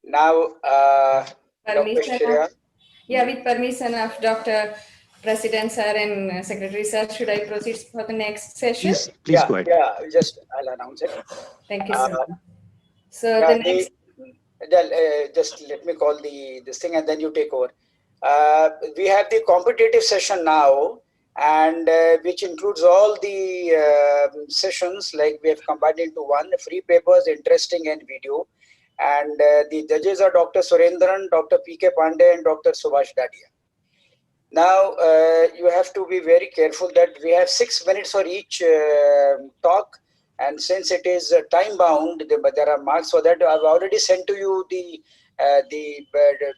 Now, Dr. Permission Shreya. Yeah, with permission of Dr. President sir and Secretary sir, should I proceed for the next session? Please go ahead. Yeah, I'll announce it. Thank you, sir. So Yeah, the next. just let me call this thing and then you take over. We have the competitive session now, and which includes all the sessions, like we have combined into one: free papers, interesting, and video. And the judges are Dr. Surendran, Dr. P.K. Pandey, and Dr. Subhash Dadia. Now, you have to be very careful that we have 6 minutes for each talk. And since it is time bound, there are marks for that. I've already sent to you the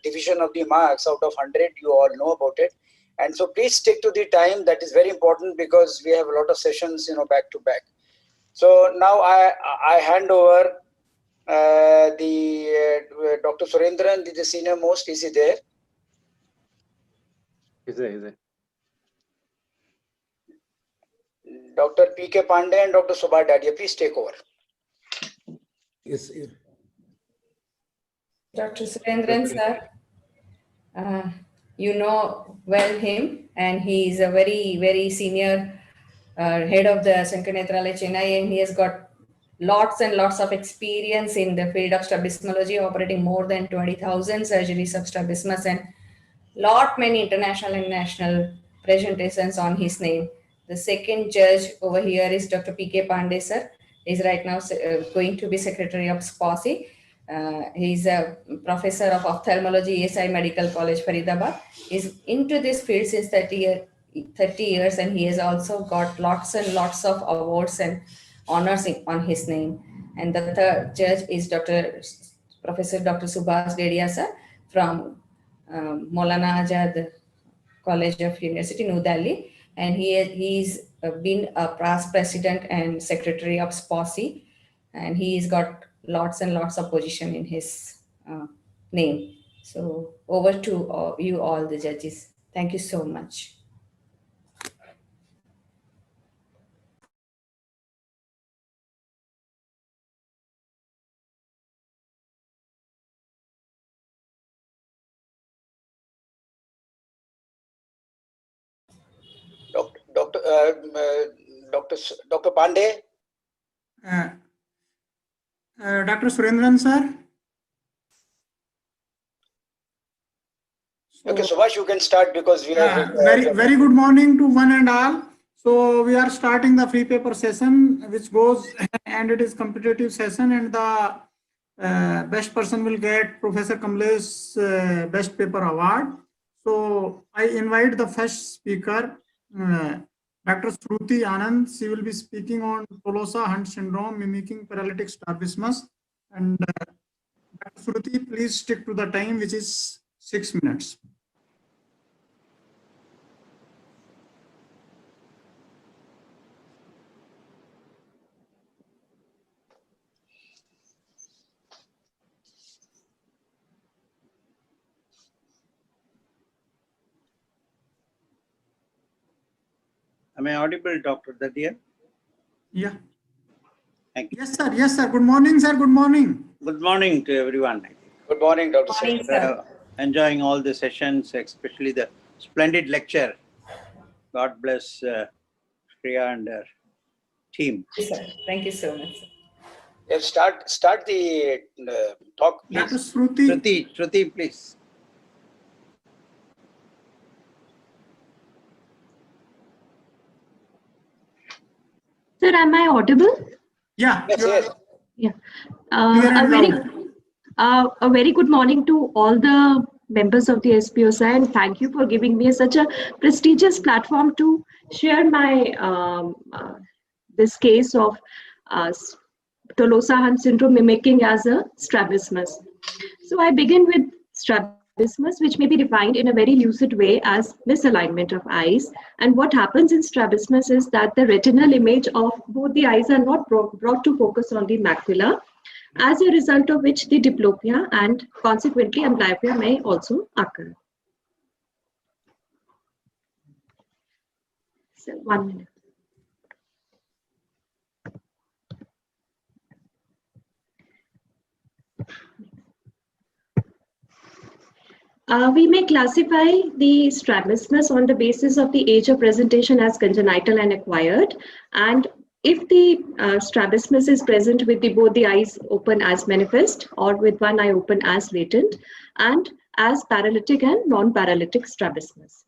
division of the marks out of 100. You all know about it. And so please stick to the time. That is very important because we have a lot of sessions, back to back. So now I hand over Dr. Surendran, the senior most. Is he there? Is there? Dr. P.K. Pandey and Dr. Subhash Dadia, please take over. Yes. Dr. Surendran sir, you know well him, and he is a very, very senior head of the Sankanetralaya Chennai, and he has got lots and lots of experience in the field of strabismology, operating more than 20,000 surgeries of strabismus and many international and national presentations on his name. The second judge over here is Dr. P.K. Pandey sir. He's right now going to be Secretary of SPOSI. He's a professor of ophthalmology, ESI Medical College, Faridabad. He's into this field since 30 years, and he has also got lots and lots of awards and honors on his name. And the third judge is Professor Dr. Subhash Dadia sir from Maulana Azad College of University, New Delhi. And he's been a past president and secretary of SPOSI, and he's got lots and lots of position in his name. So over to you all the judges. Thank you so much. Dr. Pandey. Dr. Surendran sir. Okay, Subhash, you can start because we are very good morning to one and all. So we are starting the free paper session, which goes and it is competitive session, and the best person will get Professor Kamlesh Best Paper Award. So I invite the first speaker, Dr. Shruti Anand. She will be speaking on Tolosa Hunt syndrome mimicking paralytic strabismus. And Dr. Shruti, please stick to the time, which is 6 minutes. Am I audible, Dr. Dadia? Yeah. Thank you. Yes, sir. Yes, sir. Good morning, sir. Good morning. Good morning to everyone. Good morning, Dr. Good morning, sir. Enjoying all the sessions, especially the splendid lecture. God bless Shreya and her team. Yes, sir. Thank you so much, sir. Yes, start the talk, please. Dr. Shruti. Shruti, please. Sir, am I audible? Yeah. Yes. Yeah. A very good morning to all the members of the SPOSI, and thank you for giving me such a prestigious platform to share my this case of Tolosa Hunt syndrome mimicking as a strabismus. So I begin with strabismus, which may be defined in a very lucid way as misalignment of eyes. And what happens in strabismus is that the retinal image of both the eyes are not brought to focus on the macula, as a result of which the diplopia and consequently amblyopia may also occur. So 1 minute. We may classify the strabismus on the basis of the age of presentation as congenital and acquired. And if the strabismus is present with both the eyes open as manifest or with one eye open as latent and as paralytic and non-paralytic strabismus.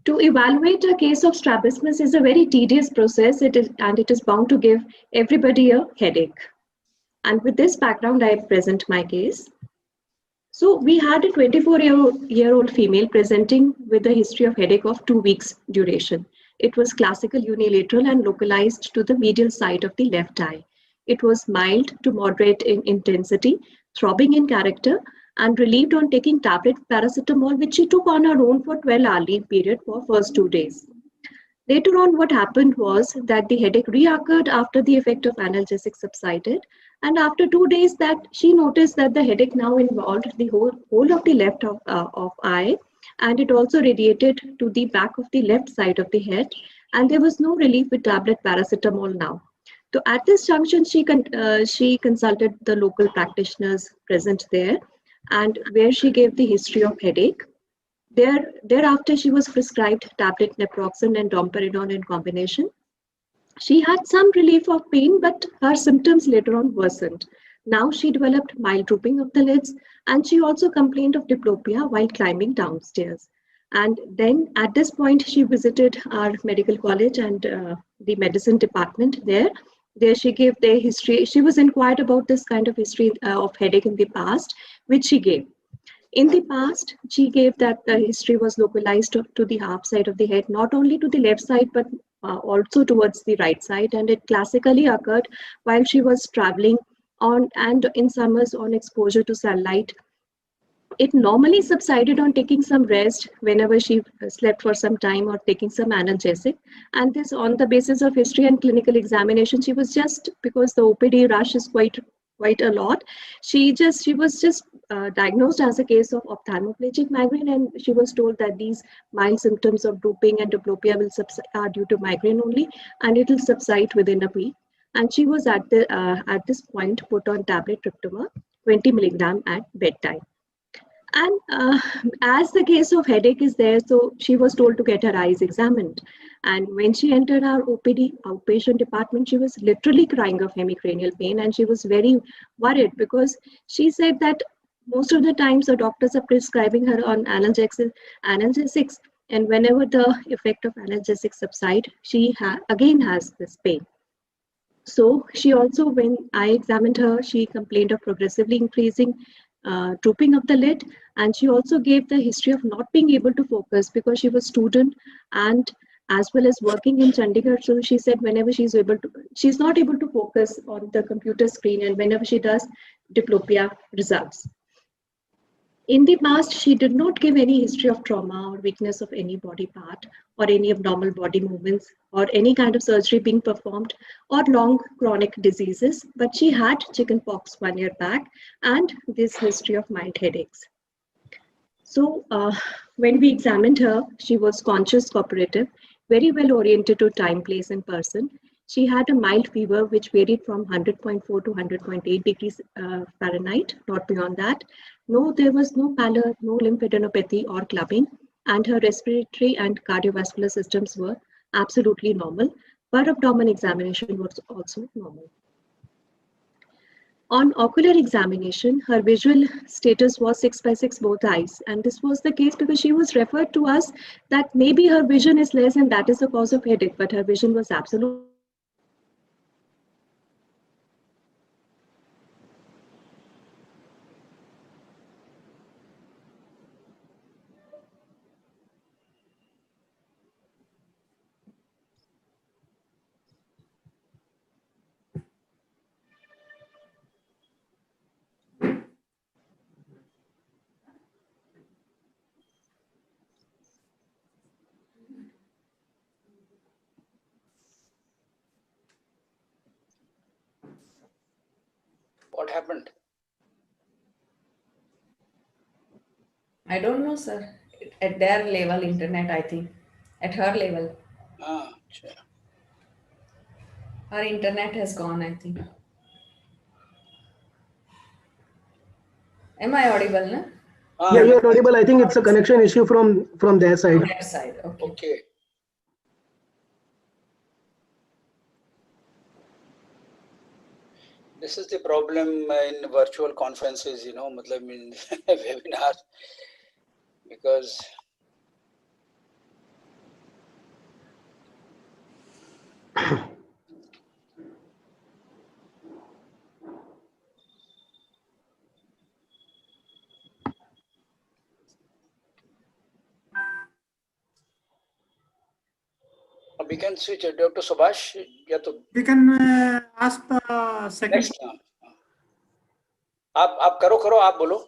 To evaluate a case of strabismus is a very tedious process, and it is bound to give everybody a headache. And with this background, I present my case. So we had a 24-year-old female presenting with a history of headache of 2 weeks duration. It was classical unilateral and localized to the medial side of the left eye. It was mild to moderate in intensity, throbbing in character, and relieved on taking tablet paracetamol, which she took on her own for 12-hour leave period for first 2 days. Later on, what happened was that the headache reoccurred after the effect of analgesic subsided. And after 2 days, that she noticed that the headache now involved the whole of the left of eye, and it also radiated to the back of the left side of the head. And there was no relief with tablet paracetamol now. So at this junction, she consulted the local practitioners present there, and where she gave the history of headache. Thereafter, she was prescribed tablet naproxen and domperidone in combination. She had some relief of pain, but her symptoms later on worsened. Now she developed mild drooping of the lids, and she also complained of diplopia while climbing downstairs. And then at this point, she visited our medical college and the medicine department there. There she gave their history. She was inquired about this kind of history of headache in the past, which she gave. In the past, she gave that the history was localized to the half side of the head, not only to the left side, but also towards the right side. And it classically occurred while she was traveling on and in summers on exposure to sunlight. It normally subsided on taking some rest whenever she slept for some time or taking some analgesic. And this on the basis of history and clinical examination, she was just, because the OPD rush is quite a lot, she was just diagnosed as a case of ophthalmoplegic migraine, and she was told that these mild symptoms of drooping and diplopia are due to migraine only, and it will subside within a week. And she was at this point put on tablet tryptoma 20 milligram at bedtime. And as the case of headache is there, so she was told to get her eyes examined. And when she entered our OPD outpatient department, she was literally crying of hemicranial pain, and she was very worried because she said that most of the times the doctors are prescribing her on analgesics, and whenever the effect of analgesics subside, she again has this pain. So she also, when I examined her, she complained of progressively increasing drooping of the lid, and she also gave the history of not being able to focus because she was student and as well as working in Chandigarh. So she said whenever she's not able to focus on the computer screen, and whenever she does, diplopia results. In the past, she did not give any history of trauma or weakness of any body part or any abnormal body movements or any kind of surgery being performed or long chronic diseases, but she had chickenpox 1 year back and this history of mild headaches. So when we examined her, she was conscious, cooperative, very well oriented to time, place, and person. She had a mild fever which varied from 100.4 to 100.8 degrees Fahrenheit, not beyond that. No, there was no pallor, no lymphadenopathy or clubbing, and her respiratory and cardiovascular systems were absolutely normal. Her abdomen examination was also normal. On ocular examination, her visual status was 6/6 both eyes, and this was the case because she was referred to us that maybe her vision is less and that is the cause of headache, but her vision was absolutely. What happened? I don't know, sir. At their level, internet, I think. At her level, Sure. her internet has gone, I think. Am I audible, no? Ah, Yeah, you're audible. I think it's a connection issue from their side. On that side, okay. okay. This is the problem in virtual conferences, matlab in webinar, because we can switch. Dr. Subhash, या तो We can ask the second. next. आप करो आप बोलो.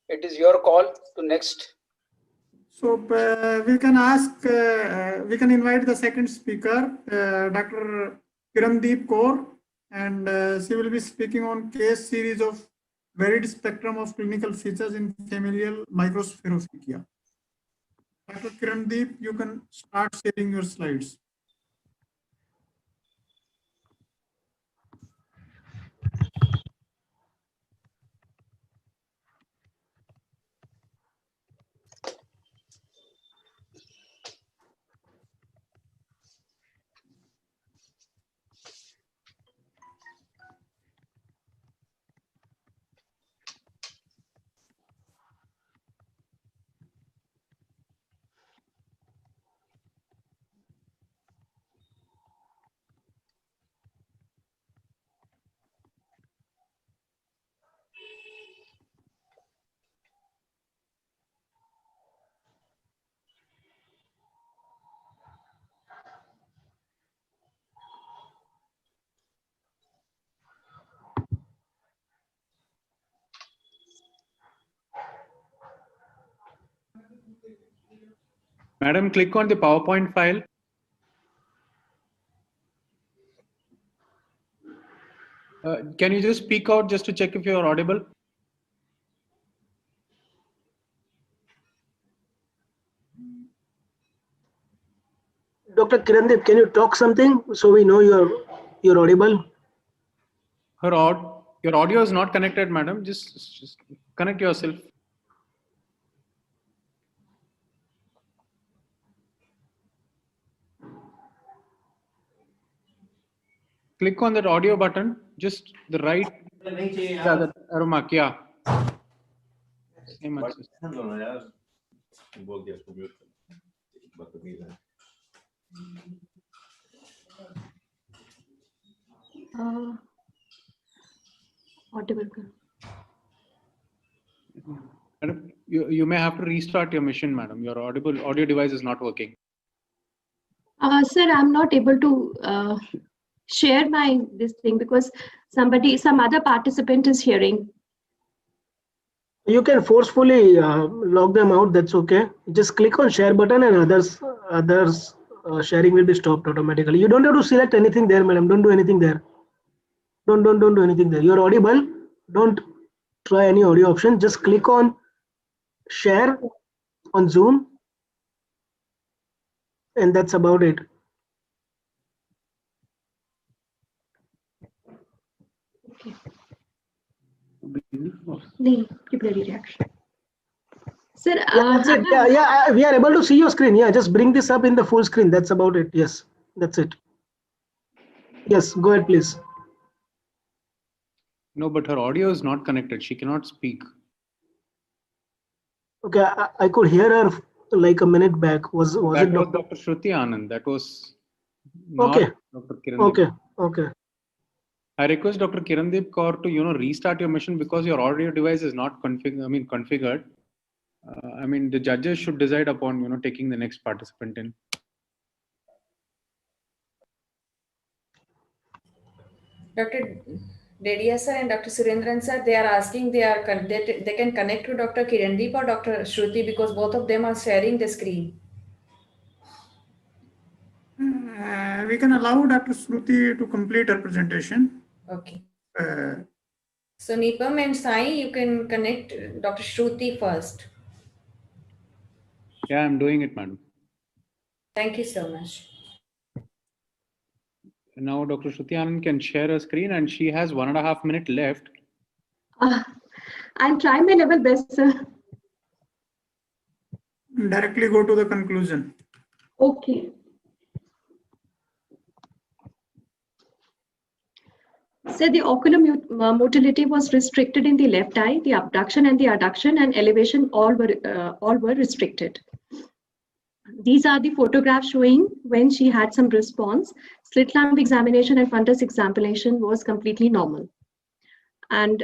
It is your call to next. So we can ask, we can invite the second speaker, Dr. Kirandeep Kaur, and she will be speaking on case series of varied spectrum of clinical features in familial microspherophakia. Dr. Kirandeep, you can start sharing your slides. Madam, click on the PowerPoint file. Can you just speak out just to check if you are audible? Dr. Kirandeep, can you talk something so we know you're audible? Your audio is not connected, madam. Just connect yourself. Click on that audio button, just the right. Yeah, that arrow mark, yeah. Same access. Audible. Madam, you may have to restart your machine, madam. Your audio device is not working. Sir, I'm not able to share this thing because some other participant is hearing. You can forcefully log them out. That's okay. Just click on share button and others sharing will be stopped automatically. You don't have to select anything there, madam. Don't do anything there. Don't do anything there. You're audible. Don't try any audio option. Just click on share on Zoom, and that's about it. Reaction. Sir, That's it. Yeah, we are able to see your screen. Yeah, just bring this up in the full screen. That's about it. Yes, that's it. Yes, go ahead, please. No, but her audio is not connected. She cannot speak. Okay, I could hear her like a minute back. Was that it was Dr. Shruti Anand? That was not okay? Dr. Kirandeep. Okay. I request Dr. Kirandeep Kaur to restart your machine because your audio device is not configured. The judges should decide upon taking the next participant in. Dr. Dedia sir and Dr. Surendran sir, they are asking they can connect to Dr. Kirandeep or Dr. Shruti because both of them are sharing the screen. We can allow Dr. Shruti to complete her presentation. Okay. Uh, So Nipam and Sai, you can connect Dr. Shruti first. Yeah, I'm doing it, madam. Thank you so much. Now Dr. Shruti Anand can share her screen and she has 1.5 minutes left. I'll try my level best, sir. Directly go to the conclusion. Okay. So the ocular motility was restricted in the left eye. The abduction and the adduction and elevation all were restricted. These are the photographs showing when she had some response. Slit lamp examination and fundus examination was completely normal. And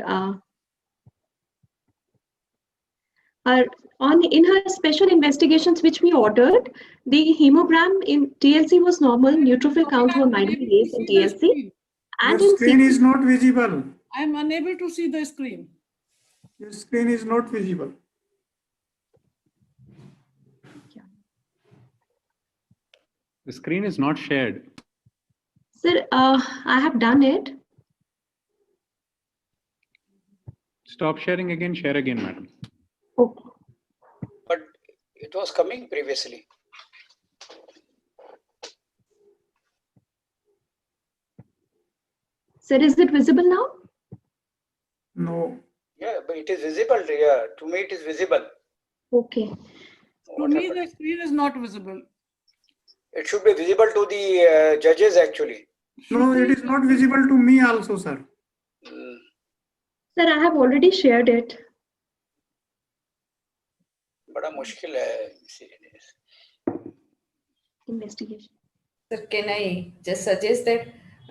in her special investigations which we ordered, the hemogram in TLC was normal, neutrophil counts were mildly raised in TLC. And Your in screen CT is not visible. I am unable to see the screen. Your screen is not visible. The screen is not shared. Sir, I have done it. Stop sharing again, share again, madam. Okay. But it was coming previously. Sir, is it visible now? No. Yeah, but it is visible. Yeah, to me it is visible. Okay. To What me, happened? the screen is not visible. It should be visible to the judges actually. No, it is not visible to me also, sir. Mm. Sir, I have already shared it. बड़ा मुश्किल है इसीलिए। Investigation. Sir, can I just suggest that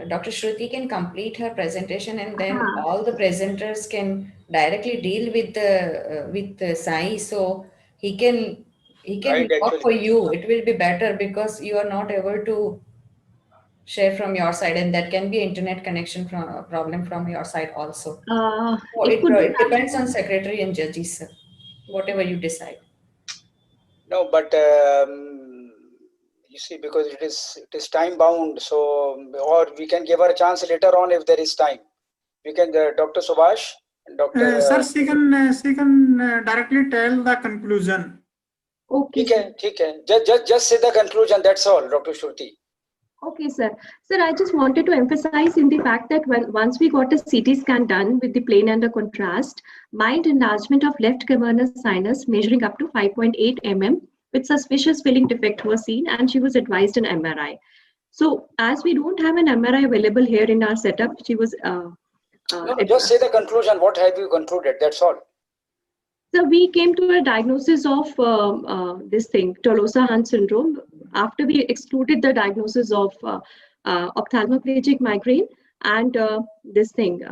Dr. Shruti can complete her presentation and then all the presenters can directly deal with the Sai, so he can Right, work actually. for you. It will be better because you are not able to share from your side, and that can be internet connection problem from your side also. So It could be it depends on secretary and judges, sir. Whatever you decide. No, but you see, because it is time bound, so or we can give her a chance later on if there is time. We can Dr. Subhash and Dr. Sir, she can directly tell the conclusion. Okay. ठीक है. Just say the conclusion. That's all, Dr. Shruti. Okay, sir. Sir, I just wanted to emphasize in the fact that once we got a CT scan done with the plane and the contrast, mild enlargement of left cavernous sinus measuring up to 5.8 mm with suspicious filling defect was seen, and she was advised an MRI. So, as we don't have an MRI available here in our setup, she was. No, just say the conclusion. What have you concluded? That's all. So we came to a diagnosis of this thing, Tolosa-Hunt syndrome. After we excluded the diagnosis of ophthalmoplegic migraine and this thing,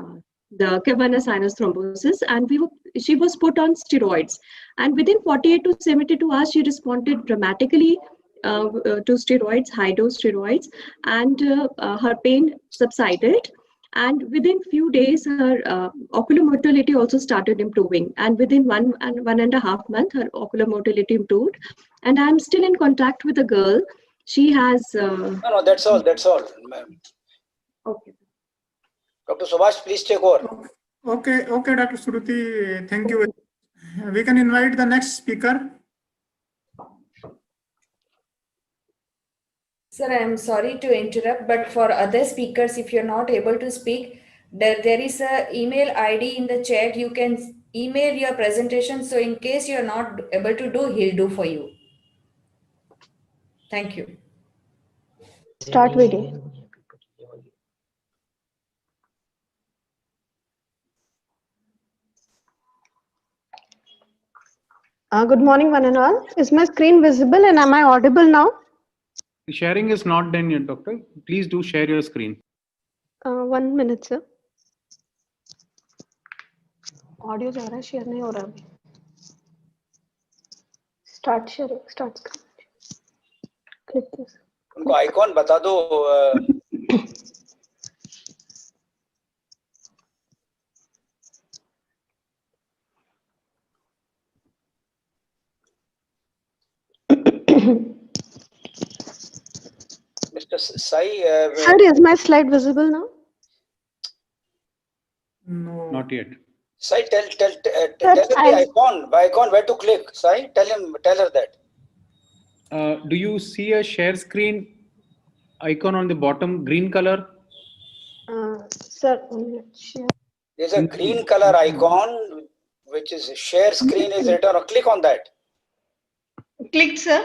the cavernous sinus thrombosis, and she was put on steroids. And within 48 to 72 hours, she responded dramatically to steroids, high dose steroids, and her pain subsided. And within few days, her ocular motility also started improving. And within one and a half month, her ocular motility improved. And I'm still in contact with the girl. She has. No, that's all. That's all, ma'am. Okay. Dr. Subhash, please take over. Okay, Dr. Shruti, thank you. We can invite the next speaker. Sir, I am sorry to interrupt, but for other speakers, if you're not able to speak, there is a email ID in the chat. You can email your presentation. So in case you're not able to do, he'll do for you. Thank you. Start video. Good morning, one and all. Is my screen visible and am I audible now? The sharing is not done yet, doctor. Please do share your screen. 1 minute, sir. Audio जा रहा है, share नहीं हो रहा अभी. Start sharing. Start screen. Click this. उनको icon बता दो. Mr. Sai. Sir, is my slide visible now? No. Not yet. Sai, tell her the icon where to click. Sai, tell her that. Do you see a share screen icon on the bottom, green color? Sir, share. There's a green color icon which is share screen is written, or click on that. Clicked, sir.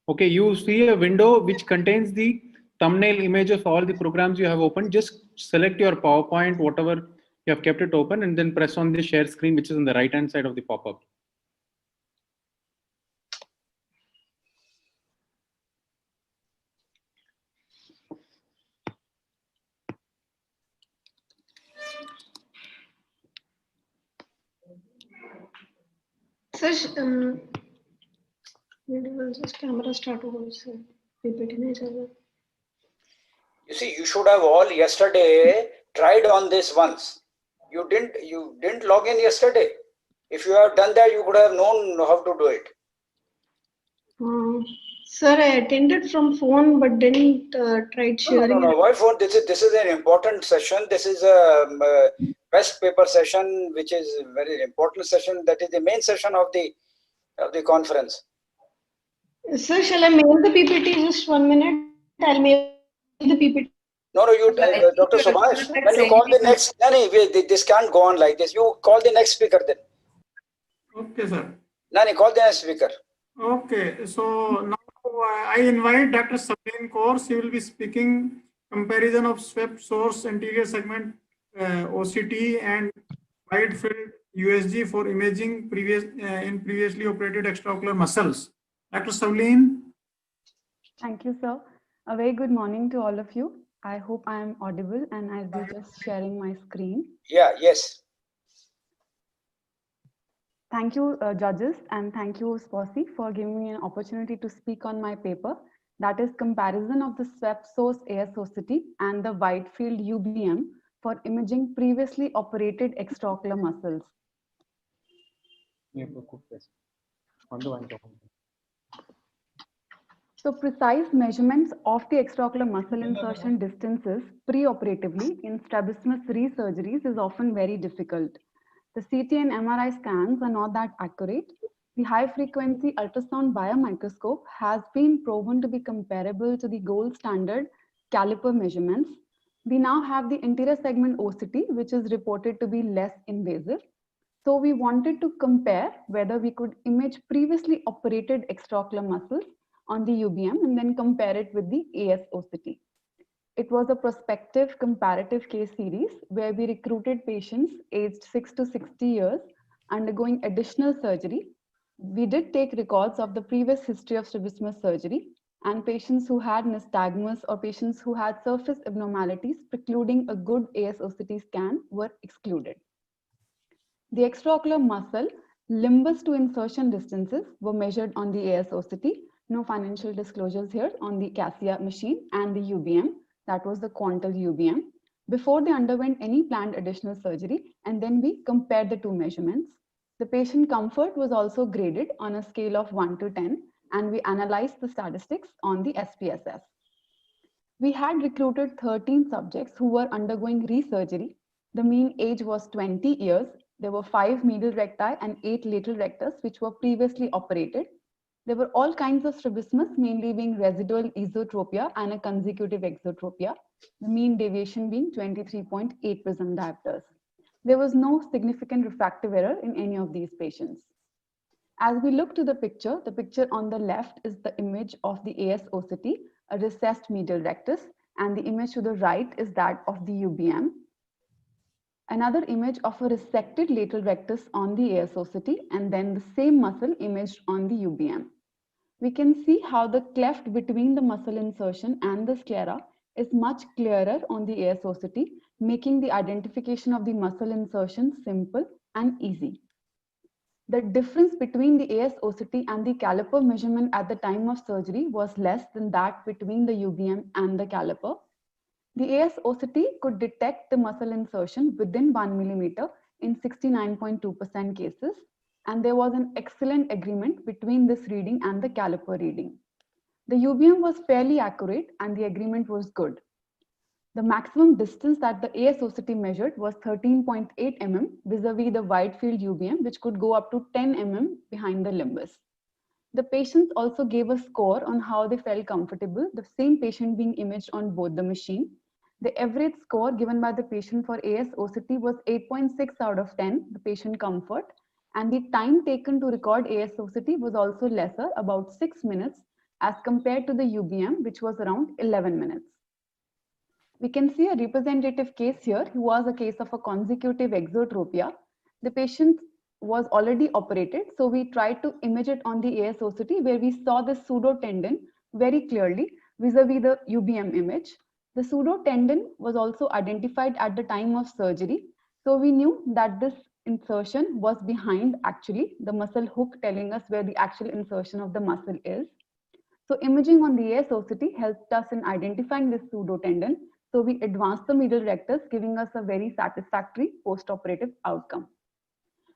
Okay, you see a window which contains the thumbnail image of all the programs you have opened. Just select your PowerPoint, whatever you have kept it open, and then press on the share screen, which is on the right hand side of the pop-up. Sir, just camera start over, sir. PPT nahi chal raha. You see, you should have all yesterday tried on this once. You didn't log in yesterday. If you have done that, you could have known how to do it. Sir, I attended from phone but didn't tried sharing. No. Why phone? This is an important session. This is a best paper session, which is a very important session. That is the main session of the conference. Sir, shall I mail the PPT? Just 1 minute. I'll mail the PPT. No, you, Dr. Subhash, when you call the next, this can't go on like this. You call the next speaker then. Okay, sir. Nani, call the next speaker. Okay, so now I invite Dr. Sabreen Kaur. She will be speaking comparison of swept source anterior segment OCT and wide field USG for imaging in previously operated extraocular muscles. Dr. Sabreen. Thank you, sir. A very good morning to all of you. I hope I am audible and I'll be just sharing my screen. Yeah, yes. Thank you, judges, and thank you, Sposi, for giving me an opportunity to speak on my paper. That is comparison of the swept source ASOCT and the wide field UBM for imaging previously operated extraocular muscles. So precise measurements of the extraocular muscle insertion distances preoperatively in strabismus resurgeries is often very difficult. The CT and MRI scans are not that accurate. The high-frequency ultrasound biomicroscope has been proven to be comparable to the gold standard caliper measurements. We now have the anterior segment OCT, which is reported to be less invasive. So we wanted to compare whether we could image previously operated extraocular muscles on the UBM and then compare it with the ASOCT. It was a prospective comparative case series where we recruited patients aged 6 to 60 years undergoing additional surgery. We did take records of the previous history of strabismus surgery, and patients who had nystagmus or patients who had surface abnormalities precluding a good ASOCT scan were excluded. The extraocular muscle limbus to insertion distances were measured on the ASOCT. No financial disclosures here on the CASIA machine and the UBM. That was the Quantal UBM, before they underwent any planned additional surgery, and then we compared the two measurements. The patient comfort was also graded on a scale of 1 to 10, and we analyzed the statistics on the SPSS. We had recruited 13 subjects who were undergoing resurgery. The mean age was 20 years. There were 5 medial recti and 8 lateral rectus, which were previously operated. There were all kinds of strabismus, mainly being residual esotropia and a consecutive exotropia, the mean deviation being 23.8 prism diopters. There was no significant refractive error in any of these patients. As we look to the picture on the left is the image of the ASOCT, a recessed medial rectus, and the image to the right is that of the UBM. Another image of a resected lateral rectus on the ASOCT, and then the same muscle imaged on the UBM. We can see how the cleft between the muscle insertion and the sclera is much clearer on the ASOCT, making the identification of the muscle insertion simple and easy. The difference between the ASOCT and the caliper measurement at the time of surgery was less than that between the UBM and the caliper. The ASOCT could detect the muscle insertion within 1 millimeter in 69.2% cases, and there was an excellent agreement between this reading and the caliper reading. The UBM was fairly accurate and the agreement was good. The maximum distance that the ASOCT measured was 13.8 mm vis-a-vis the wide field UBM, which could go up to 10 mm behind the limbus. The patients also gave a score on how they felt comfortable, the same patient being imaged on both the machine. The average score given by the patient for AS-OCT was 8.6 out of 10, the patient comfort, and the time taken to record AS-OCT was also lesser, about 6 minutes, as compared to the UBM, which was around 11 minutes. We can see a representative case here, who was a case of a consecutive exotropia. The patient was already operated, so we tried to image it on the AS-OCT, where we saw the pseudotendon very clearly vis-a-vis the UBM image. The pseudotendon was also identified at the time of surgery, so we knew that this insertion was behind actually the muscle hook, telling us where the actual insertion of the muscle is. So imaging on the AS-OCT helped us in identifying this pseudotendon. So we advanced the medial rectus, giving us a very satisfactory post-operative outcome.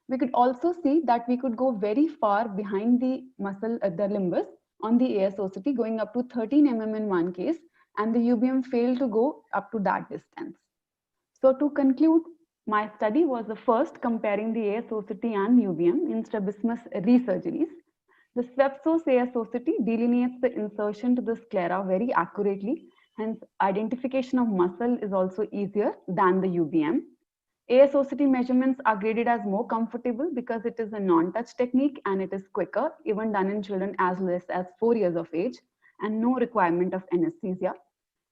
We could also see that we could go very far behind the muscle, the limbus on the AS-OCT, going up to 13 mm in one case, and the UBM failed to go up to that distance. So to conclude, my study was the first comparing the AS-OCT and UBM in strabismus resurgeries. The Swepsos AS-OCT delineates the insertion to the sclera very accurately. Hence, identification of muscle is also easier than the UBM. AS-OCT measurements are graded as more comfortable because it is a non-touch technique and it is quicker, even done in children as less as 4 years of age, and no requirement of anesthesia.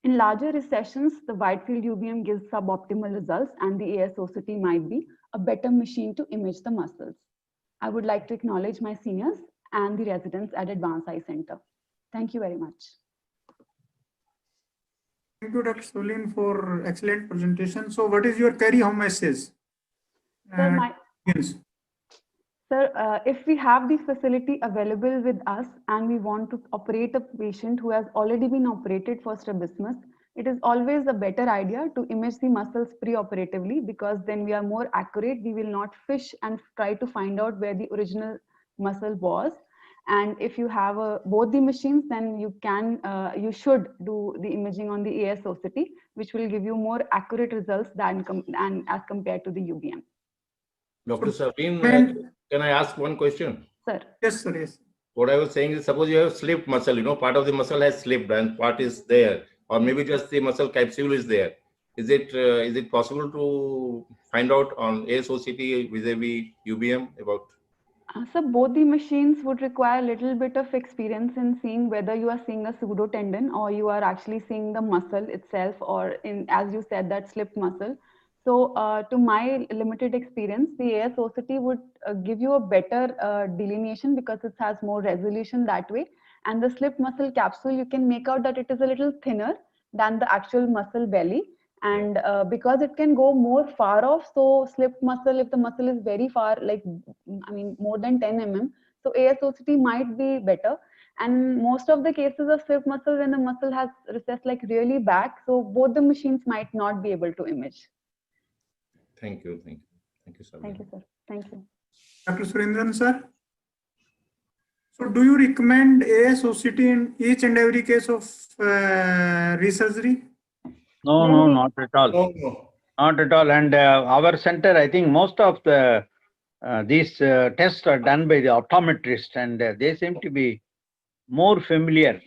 In larger recessions, the wide field UBM gives suboptimal results and the AS-OCT might be a better machine to image the muscles. I would like to acknowledge my seniors and the residents at Advanced Eye Center. Thank you very much. Thank you, Dr. Savleen, for excellent presentation. So what is your carry-home message? Sir, if we have the facility available with us and we want to operate a patient who has already been operated for strabismus, it is always a better idea to image the muscles pre-operatively, because then we are more accurate. We will not fish and try to find out where the original muscle was. And if you have both the machines, then you should do the imaging on the AS-OCT, which will give you more accurate results than as compared to the UBM. Dr. Savleen, can I ask one question? Sir. Yes, sir. Yes. What I was saying is, suppose you have slipped muscle, part of the muscle has slipped and part is there, or maybe just the muscle capsule is there. Is it possible to find out on AS-OCT vis-a-vis UBM about? So both the machines would require a little bit of experience in seeing whether you are seeing a pseudotendon or you are actually seeing the muscle itself, or as you said, that slipped muscle. So to my limited experience, the AS-OCT would give you a better delineation because it has more resolution that way. And the slipped muscle capsule, you can make out that it is a little thinner than the actual muscle belly. And because it can go more far off, so slipped muscle, if the muscle is very far, more than 10 mm, so AS-OCT might be better. And most of the cases of slipped muscle, when the muscle has recessed really back, so both the machines might not be able to image. Thank you. Thank you. Thank you, sir. Thank you, sir. Thank you. Dr. Surendran, sir. So do you recommend AS-OCT in each and every case of resurgery? No, not at all. No. Not at all. And our center, I think most of the these tests are done by the optometrist, and they seem to be more familiar,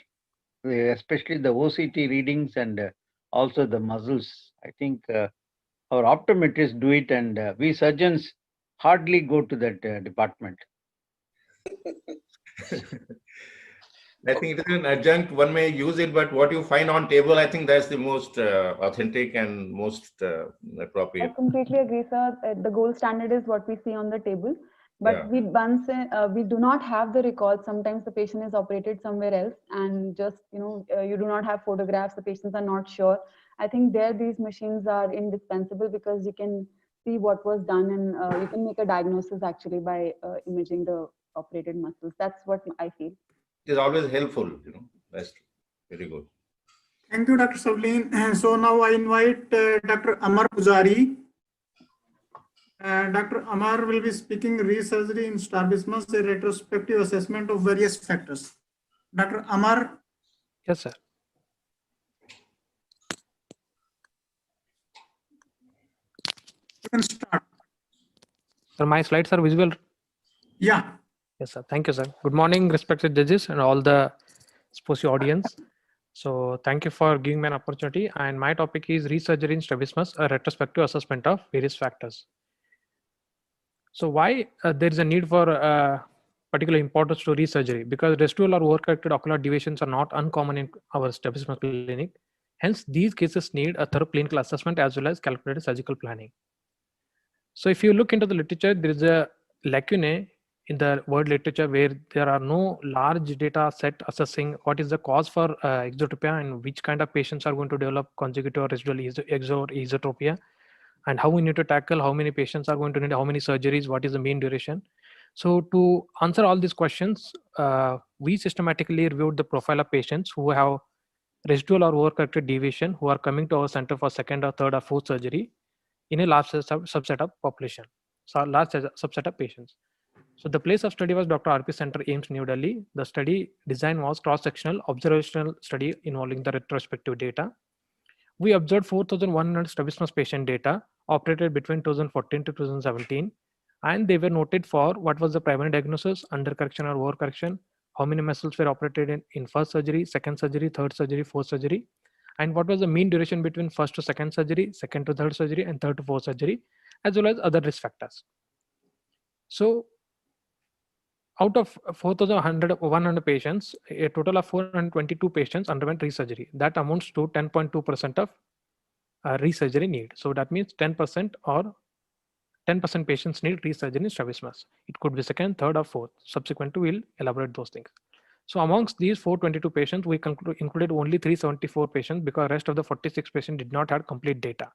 especially the OCT readings and also the muscles. I think our optometrists do it, and we surgeons hardly go to that department. I think it is an adjunct, one may use it, but what you find on table, I think that's the most authentic and most appropriate. I completely agree, sir. The gold standard is what we see on the table. But we do not have the records. Sometimes the patient is operated somewhere else and just, you do not have photographs, the patients are not sure. I think these machines are indispensable because you can see what was done and you can make a diagnosis actually by imaging the operated muscles. That's what I feel. It is always helpful, That's very good. Thank you, Dr. Savleen. So now I invite Dr. Amar Pujari. Dr. Amar will be speaking resurgery in strabismus, a retrospective assessment of various factors. Dr. Amar. Yes, sir. You can start. Sir, my slides are visible? Yeah. Yes, sir. Thank you, sir. Good morning, respected judges and all the SPOSI audience. So thank you for giving me an opportunity. And my topic is resurgery in strabismus, a retrospective assessment of various factors. So why there is a need for particular importance to resurgery? Because residual or overcorrected ocular deviations are not uncommon in our strabismus clinic. Hence, these cases need a thorough clinical assessment as well as calculated surgical planning. So if you look into the literature, there is a lacune in the world literature where there are no large data set assessing what is the cause for exotropia and which kind of patients are going to develop conjugative or residual exotropia, and how we need to tackle, how many patients are going to need how many surgeries, what is the mean duration. So to answer all these questions, we systematically reviewed the profile of patients who have residual or overcorrected deviation who are coming to our center for second or third or fourth surgery in a large subset of population, so large subset of patients. So the place of study was Dr. RP Center, AIIMS, New Delhi. The study design was cross-sectional observational study involving the retrospective data. We observed 4,100 strabismus patient data operated between 2014 to 2017, and they were noted for what was the primary diagnosis, undercorrection or overcorrection, how many muscles were operated in first surgery, second surgery, third surgery, fourth surgery, and what was the mean duration between first to second surgery, second to third surgery, and third to fourth surgery, as well as other risk factors. So out of 4,100 patients, a total of 422 patients underwent resurgery. That amounts to 10.2% of resurgery need. So that means 10% or 10% patients need resurgery in strabismus. It could be second, third, or fourth. Subsequent to, we'll elaborate those things. So amongst these 422 patients, we included only 374 patients because the rest of the 46 patients did not have complete data.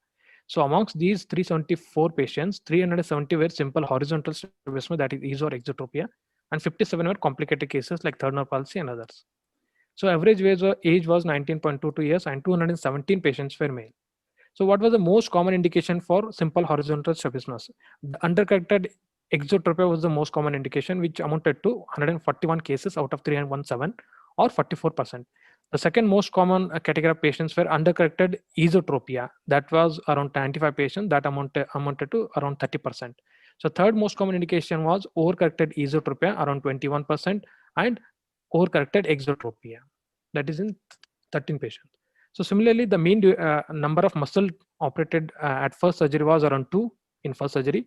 So amongst these 374 patients, 370 were simple horizontal strabismus, that is EZO or exotropia, and 57 were complicated cases like third nerve palsy and others. So average age was 19.22 years and 217 patients were male. So what was the most common indication for simple horizontal strabismus? The undercorrected exotropia was the most common indication, which amounted to 141 cases out of 317 or 44%. The second most common category of patients were undercorrected esotropia. That was around 95 patients, that amounted to around 30%. So third most common indication was overcorrected esotropia, around 21%, and overcorrected exotropia, that is in 13 patients. So similarly, the mean number of muscle operated at first surgery was around 2 in first surgery,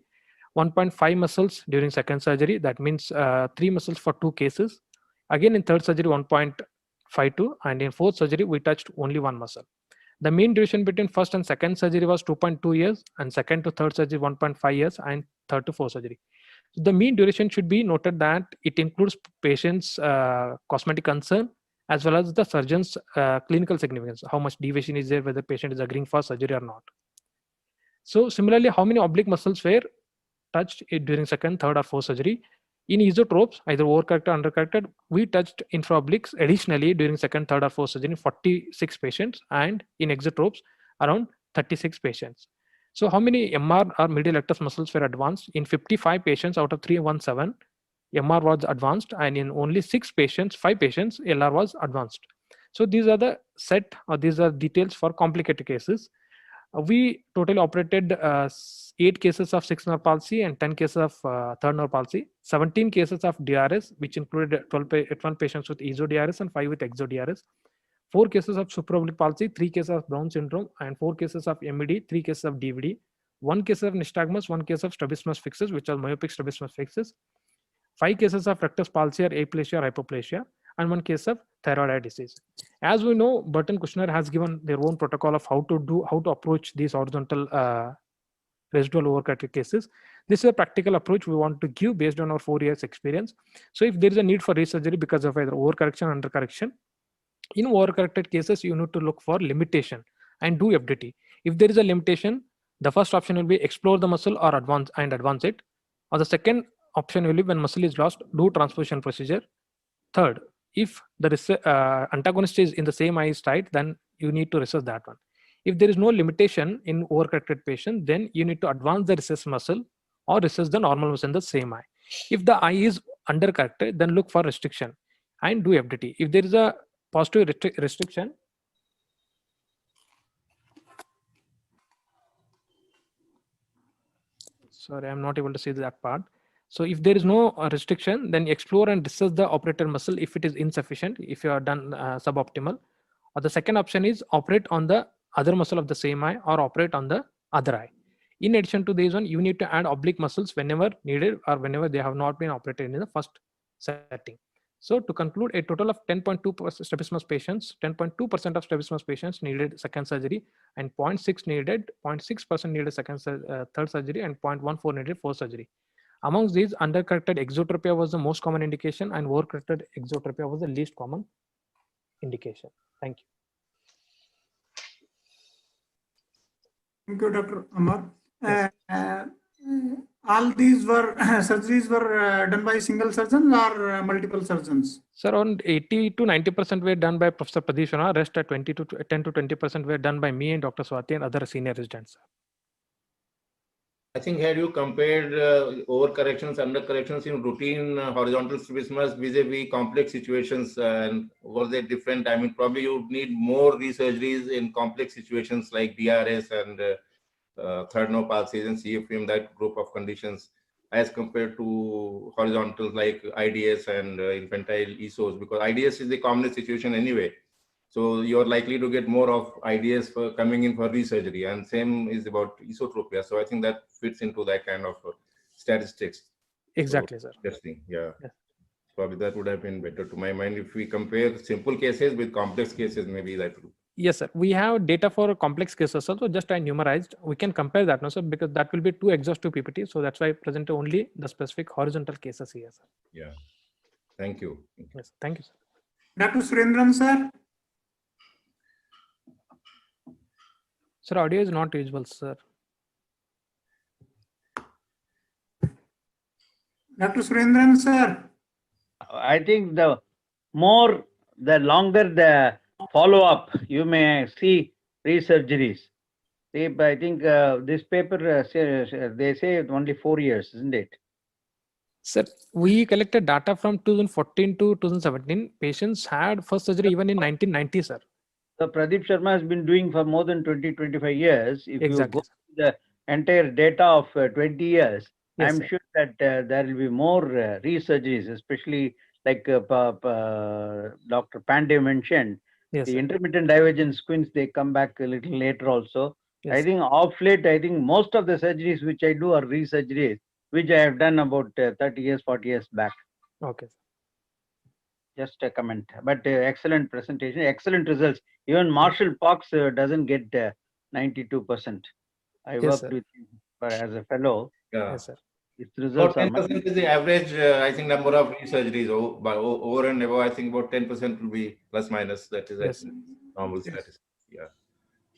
1.5 muscles during second surgery, that means 3 muscles for 2 cases. Again in third surgery 1.52, and in fourth surgery we touched only 1 muscle. The mean duration between first and second surgery was 2.2 years, and second to third surgery 1.5 years, and third to fourth surgery. The mean duration should be noted that it includes patient's cosmetic concern as well as the surgeon's clinical significance, how much deviation is there, whether the patient is agreeing for surgery or not. So similarly, how many oblique muscles were touched during second, third, or fourth surgery? In esotropes, either overcorrected or undercorrected, we touched infraobliques additionally during second, third, or fourth surgery in 46 patients, and in exotropes around 36 patients. So how many MR or medial rectus muscles were advanced? In 55 patients out of 317, MR was advanced, and in only 5 patients, LR was advanced. So these are the set, or these are details for complicated cases. We totally operated 8 cases of 6 nerve palsy and 10 cases of third nerve palsy, 17 cases of DRS, which included 12 patients with EZO-DRS and 5 with EXO-DRS, 4 cases of supraoblique palsy, 3 cases of Brown syndrome, and 4 cases of MED, 3 cases of DVD, 1 case of nystagmus, 1 case of strabismus fixus, which are myopic strabismus fixus, 5 cases of rectus palsy or aplasia or hypoplasia, and 1 case of thyroid eye disease. As we know, Burton Kushner has given their own protocol of how to approach these horizontal residual overcorrected cases. This is a practical approach we want to give based on our 4 years experience. So if there is a need for resurgery because of either overcorrection or undercorrection, in overcorrected cases, you need to look for limitation and do FDT. If there is a limitation, the first option will be explore the muscle or advance it. Or the second option will be when muscle is lost, do transposition procedure. Third, if the antagonist is in the same eye is tight, then you need to recess that one. If there is no limitation in overcorrected patient, then you need to advance the recessed muscle or recess the normal muscle in the same eye. If the eye is undercorrected, then look for restriction and do FDT. If there is a positive restriction, sorry, I'm not able to see that part. So if there is no restriction, then explore and recess the operated muscle if it is insufficient, if you are done suboptimal, Or the second option is operate on the other muscle of the same eye or operate on the other eye. In addition to this one, you need to add oblique muscles whenever needed or whenever they have not been operated in the first setting. So to conclude, a total of 10.2% strabismus patients, 10.2% of strabismus patients needed second surgery, and 0.6% needed third surgery, and 0.14% needed fourth surgery. Amongst these, undercorrected exotropia was the most common indication, and overcorrected exotropia was the least common indication. Thank you. Thank you, Dr. Amar. All these were surgeries were done by single surgeon or multiple surgeons? Sir, around 80 to 90% were done by Professor Pradeep Sharma. Rest at 10 to 20% were done by me and Dr. Swati and other senior residents. I think had you compared overcorrections, undercorrections in routine horizontal strabismus vis-a-vis complex situations, and was they different? I mean, probably you would need more resurgeries in complex situations like DRS and third nerve palsies and CFM, that group of conditions, as compared to horizontals like IDS and infantile ESOs, because IDS is the commonest situation anyway. So you're likely to get more of IDS for coming in for resurgery, and same is about esotropia. So I think that fits into that kind of statistics. Exactly, so, sir. Testing, yeah. Yes. Probably that would have been better to my mind if we compare simple cases with complex cases. Maybe that would. Yes, sir. We have data for complex cases also. Just I numerized. We can compare that now, sir, because that will be too exhaustive PPT. So that's why I present only the specific horizontal cases here, sir. Yeah. Thank you. Yes. Thank you, sir. Dr. Surendran, sir. Sir, audio is not visible, sir. Dr. Surendran, sir. I think the longer the follow-up, you may see resurgeries. I think this paper, they say only 4 years, isn't it? Sir, we collected data from 2014 to 2017. Patients had first surgery even in 1990, sir. So Pradeep Sharma has been doing for more than 25 years. If Exactly, you go to the entire data of 20 years, Yes, I'm sir. sure that there will be more resurgeries, especially like Dr. Pandey mentioned. Yes, The sir. intermittent divergent squints, they come back a little later also. Yes, I think of late, I think most of the surgeries which I do are resurgeries, which I have done about 30 years, 40 years back. Okay. Just a comment, but excellent presentation, excellent results. Even Marshall Parks doesn't get 92%. I Yes, worked sir. with him as a fellow. Yeah. Yes, sir. Its About results are 10% is the average, I think, number of resurgeries. Over and above, I think about 10% will be plus minus. That is Yes, normal Yes. status. Yeah.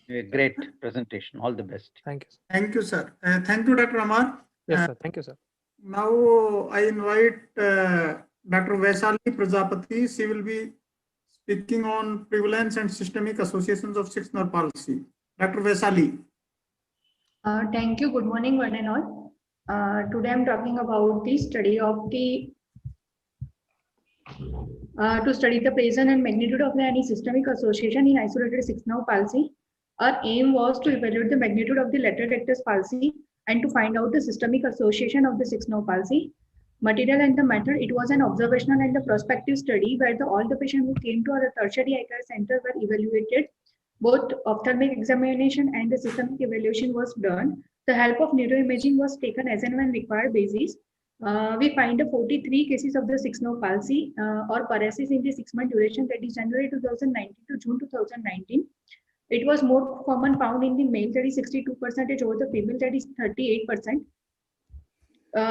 a great presentation. All the best. Thank you, sir. Thank you, sir. Thank you, Dr. Amar. Yes, sir. Thank you, sir. Now I invite Dr. Vaishali Prajapati. She will be speaking on prevalence and systemic associations of sixth nerve palsy. Dr. Vaishali. Thank you. Good morning, one and all. Today I'm talking about the study of the to study the presence and magnitude of any systemic association in isolated sixth nerve palsy. Our aim was to evaluate the magnitude of the lateral rectus palsy and to find out the systemic association of the sixth nerve palsy. Material and the method, it was an observational and a prospective study where all the patients who came to our tertiary eye care center were evaluated. Both ophthalmic examination and the systemic evaluation was done. The help of neuroimaging was taken as and when required basis. We find 43 cases of the sixth nerve palsy or paresis in the 6-month duration, that is January 2019 to June 2019. It was more common found in the male, that is 62%, over the female, that is 38%.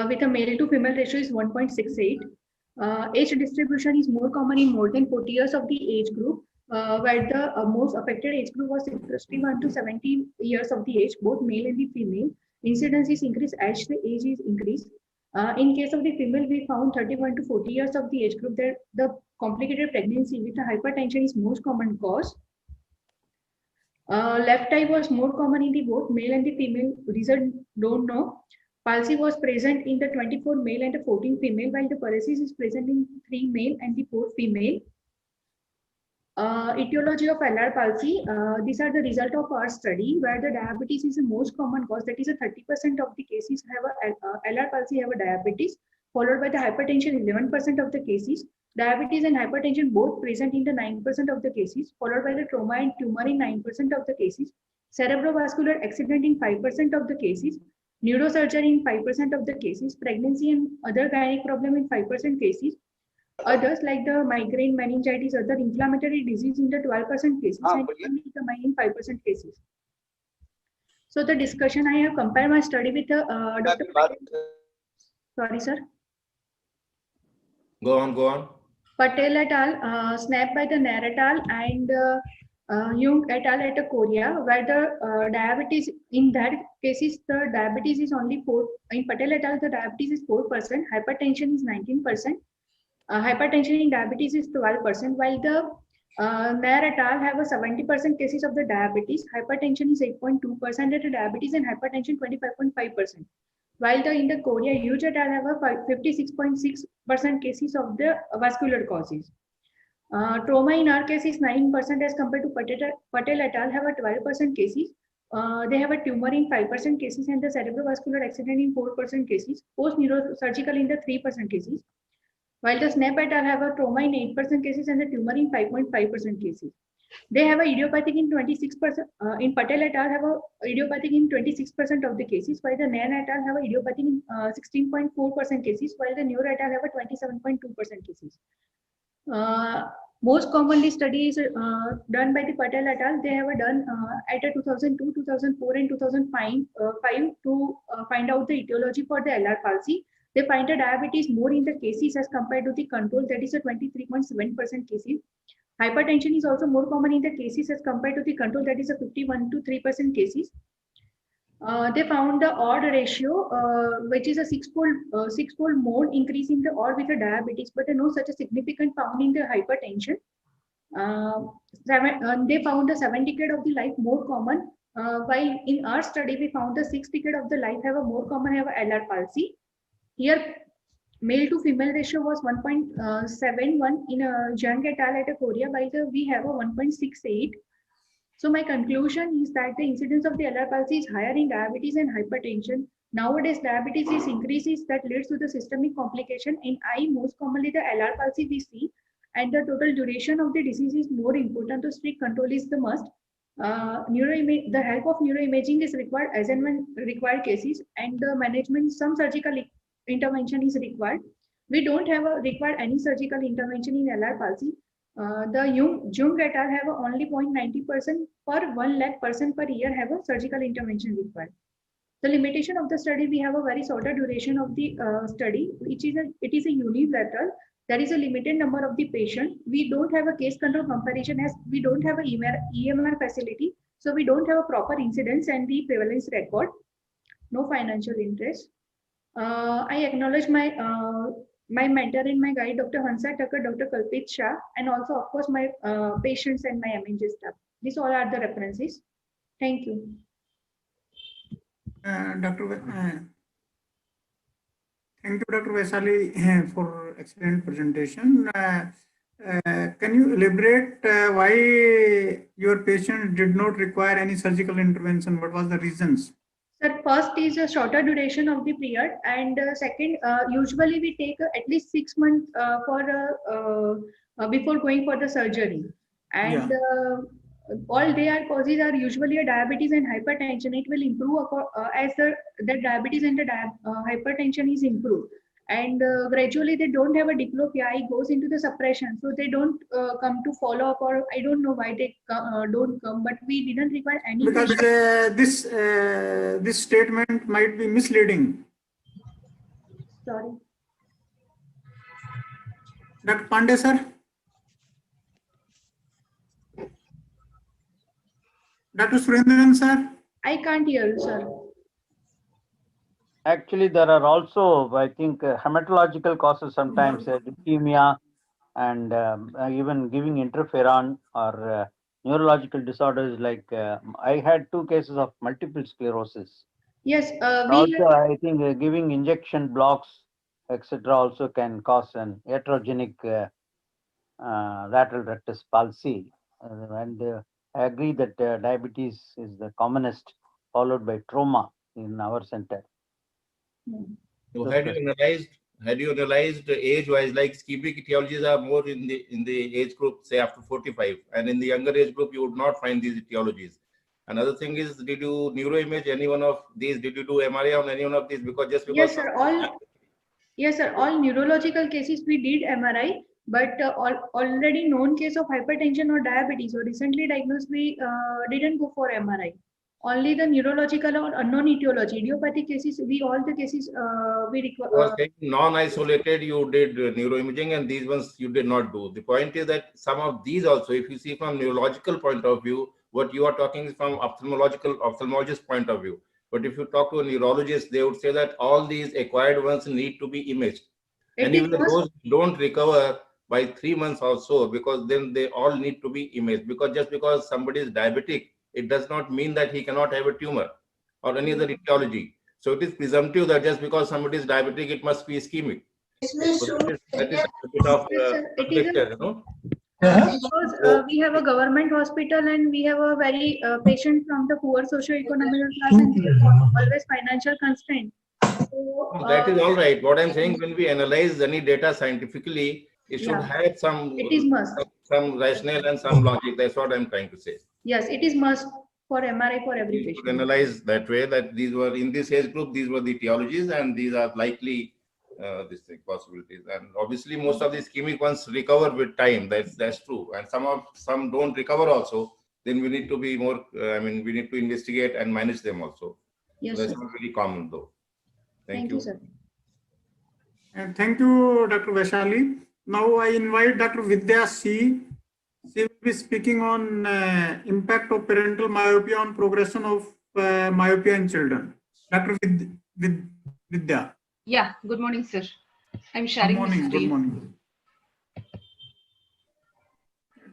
With a male to female ratio is 1.68. Age distribution is more common in more than 40 years of the age group, where the most affected age group was 61 to 70 years of the age, both male and the female. Incidence is increased as the age is increased. In case of the female, we found 31 to 40 years of the age group that the complicated pregnancy with the hypertension is most common cause. Left eye was more common in the both male and the female. Reason don't know. Palsy was present in the 24 male and the 14 female, while the paresis is present in 3 male and the 4 female. Etiology of LR palsy. These are the result of our study where the diabetes is the most common cause. That is 30% of the cases have a LR palsy have a diabetes. followed by the hypertension 11% of the cases, diabetes and hypertension both present in the 9% of the cases, followed by the trauma and tumor in 9% of the cases, cerebrovascular accident in 5% of the cases, neurosurgery in 5% of the cases, pregnancy and other gynec problem in 5% cases, others like the migraine, meningitis, other inflammatory disease in the 12% cases, and determine in 5% cases. So the discussion, I have compared my study with Dr. Sorry, sir. Go on. Patel et al., Snap by the Nair et al., and Jung et al. At Korea, where the diabetes, in that cases, the diabetes is only 4, in Patel et al., the diabetes is 4%, hypertension is 19%, hypertension in diabetes is 12%, while the Nair et al. Have a 70% cases of the diabetes, hypertension is 8.2%, at diabetes and hypertension 25.5%. While in the Korea, Hughes et al. Have a 56.6% cases of the vascular causes. Trauma in our case is 9% as compared to Patel et al. Have a 12% cases. They have a tumor in 5% cases and the cerebrovascular accident in 4% cases. Post-neurosurgical in the 3% cases. While the Snap et al. Have a trauma in 8% cases and the tumor in 5.5% cases. They have a idiopathic in 26%. In Patel et al. Have a idiopathic in 26% of the cases, while the Nair et al. Have a idiopathic in 16.4% cases, while the Neuro et al. Have a 27.2% cases. Most commonly studies done by the Patel et al. They have done at 2002, 2004, and 2005 to find out the etiology for the LR palsy. They find the diabetes more in the cases as compared to the control, that is a 23.7% cases. Hypertension is also more common in the cases as compared to the control, that is a 51 to 3% cases. They found the odd ratio, which is a six-fold more increase in the odd with the diabetes, but no such a significant found in the hypertension. They found the 7 decade of the life more common, while in our study we found the 6 decade of the life have a more common have a LR palsy. Here, male to female ratio was 1.71 in Jung et al. At Korea, while we have a 1.68. So my conclusion is that the incidence of the LR palsy is higher in diabetes and hypertension. Nowadays, diabetes is increases that leads to the systemic complication. In eye, most commonly the LR palsy we see, and the total duration of the disease is more important. So strict control is the must. The help of neuroimaging is required as and when required cases, and the management, some surgical intervention is required. We don't have required any surgical intervention in LR palsy. The Jung et al. Have only 0.90% per 1 lakh person per year have a surgical intervention required. The limitation of the study, we have a very shorter duration of the study, which is it is a unilateral. There is a limited number of the patient. We don't have a case control comparison as we don't have a EMR facility. So we don't have a proper incidence and the prevalence record. No financial interest. I acknowledge my my mentor and my guide, Dr. Hansa Thakur, Dr. Kalpit Shah, and also of course my patients and my MNJ staff. These all are the references. Thank you. Thank you, Dr. Vaisali, for excellent presentation. Can you elaborate why your patient did not require any surgical intervention? What was the reasons? Sir, first is a shorter duration of the period, and second, usually we take at least 6 months before going for the surgery, and all their causes are usually a diabetes and hypertension. It will improve as the diabetes and the hypertension is improved, and gradually they don't have a diplopia. It goes into the suppression, so they don't come to follow up, or I don't know why they don't come, but we didn't require any. Because this statement might be misleading. Sorry. Dr. Pandey, sir. Dr. Surendran, sir. I can't hear you, sir. Actually, there are also, I think, hematological causes sometimes, leukemia, and even giving interferon or neurological disorders like I had 2 cases of multiple sclerosis. Yes, also, I think giving injection blocks, etc., also can cause an iatrogenic lateral rectus palsy. And I agree that diabetes is the commonest, followed by trauma in our center. So had you analyzed had you analyzed age-wise, like ischemic etiologies are more in the age group, say after 45, and in the younger age group, you would not find these etiologies. Another thing is, did you neuroimage any one of these? Did you do MRI on any one of these? Because just because Yes, sir. All neurological cases we did MRI, but already known case of hypertension or diabetes or recently diagnosed, we didn't go for MRI. Only the neurological or unknown etiology, idiopathic cases, all the cases we require. Non-isolated, you did neuroimaging, and these ones you did not do. The point is that some of these also, if you see from neurological point of view, what you are talking is from ophthalmologist point of view. But if you talk to a neurologist, they would say that all these acquired ones need to be imaged. And even those don't recover by 3 months or so, because then they all need to be imaged. Because just because somebody is diabetic, it does not mean that he cannot have a tumor or any other etiology. So it is presumptive that just because somebody is diabetic, it must be ischemic. So that is a bit of picture, you know. Because we have a government hospital and we have a very patient from the poor socio-economic class and we have always financial constraint. So, that is all right. What I'm saying, when we analyze any data scientifically, it should have some rationale and some logic. That's what I'm trying to say. Yes, it is must for MRI for every patient. Analyze that way, that these were in this age group, these were the etiologies, and these are likely possibilities. And obviously, most of the ischemic ones recover with time. That's true. And some don't recover also. Then we need to be more. We need to investigate and manage them also. Yes, so that's not very common though. Thank you, sir. And thank you, Dr. Vaishali. Now I invite Dr. Vidya C. She will be speaking on impact of parental myopia on progression of myopia in children. Dr. Vidya. Yeah, good morning, sir. I'm sharing the screen. Good morning.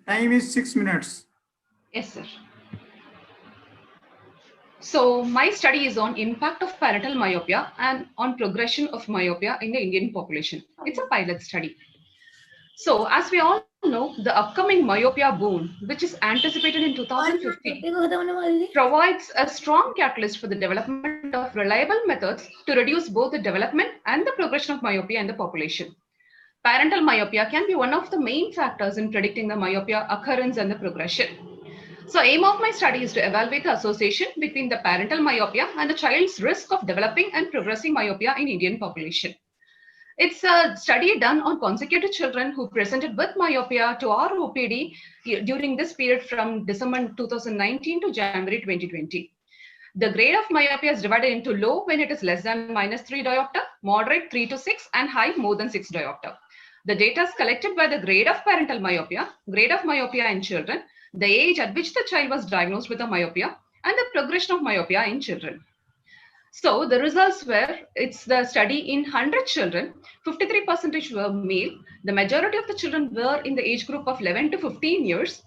Time is 6 minutes. Yes, sir. So my study is on impact of parental myopia and on progression of myopia in the Indian population. It's a pilot study. So as we all know, the upcoming myopia boom, which is anticipated in 2050, provides a strong catalyst for the development of reliable methods to reduce both the development and the progression of myopia in the population. Parental myopia can be one of the main factors in predicting the myopia occurrence and the progression. So aim of my study is to evaluate the association between the parental myopia and the child's risk of developing and progressing myopia in Indian population. It's a study done on consecutive children who presented with myopia to our OPD during this period from December 2019 to January 2020. The grade of myopia is divided into low when it is less than -3 diopter, moderate 3 to 6, and high more than 6 diopter. The data is collected by the grade of parental myopia, grade of myopia in children, the age at which the child was diagnosed with a myopia, and the progression of myopia in children. So the results were, it's the study in 100 children, 53% were male. The majority of the children were in the age group of 11 to 15 years.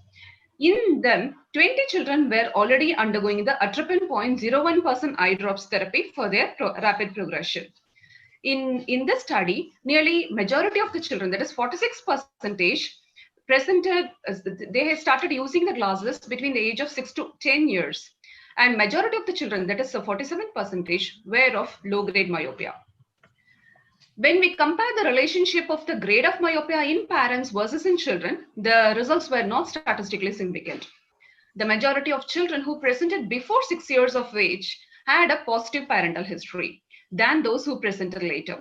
In them, 20 children were already undergoing the atropine 0.01% eye drops therapy for their rapid progression. In this study, nearly majority of the children, that is 46%, presented, they started using the glasses between the age of 6 to 10 years. And majority of the children, that is 47%, were of low-grade myopia. When we compare the relationship of the grade of myopia in parents versus in children, the results were not statistically significant. The majority of children who presented before 6 years of age had a positive parental history than those who presented later.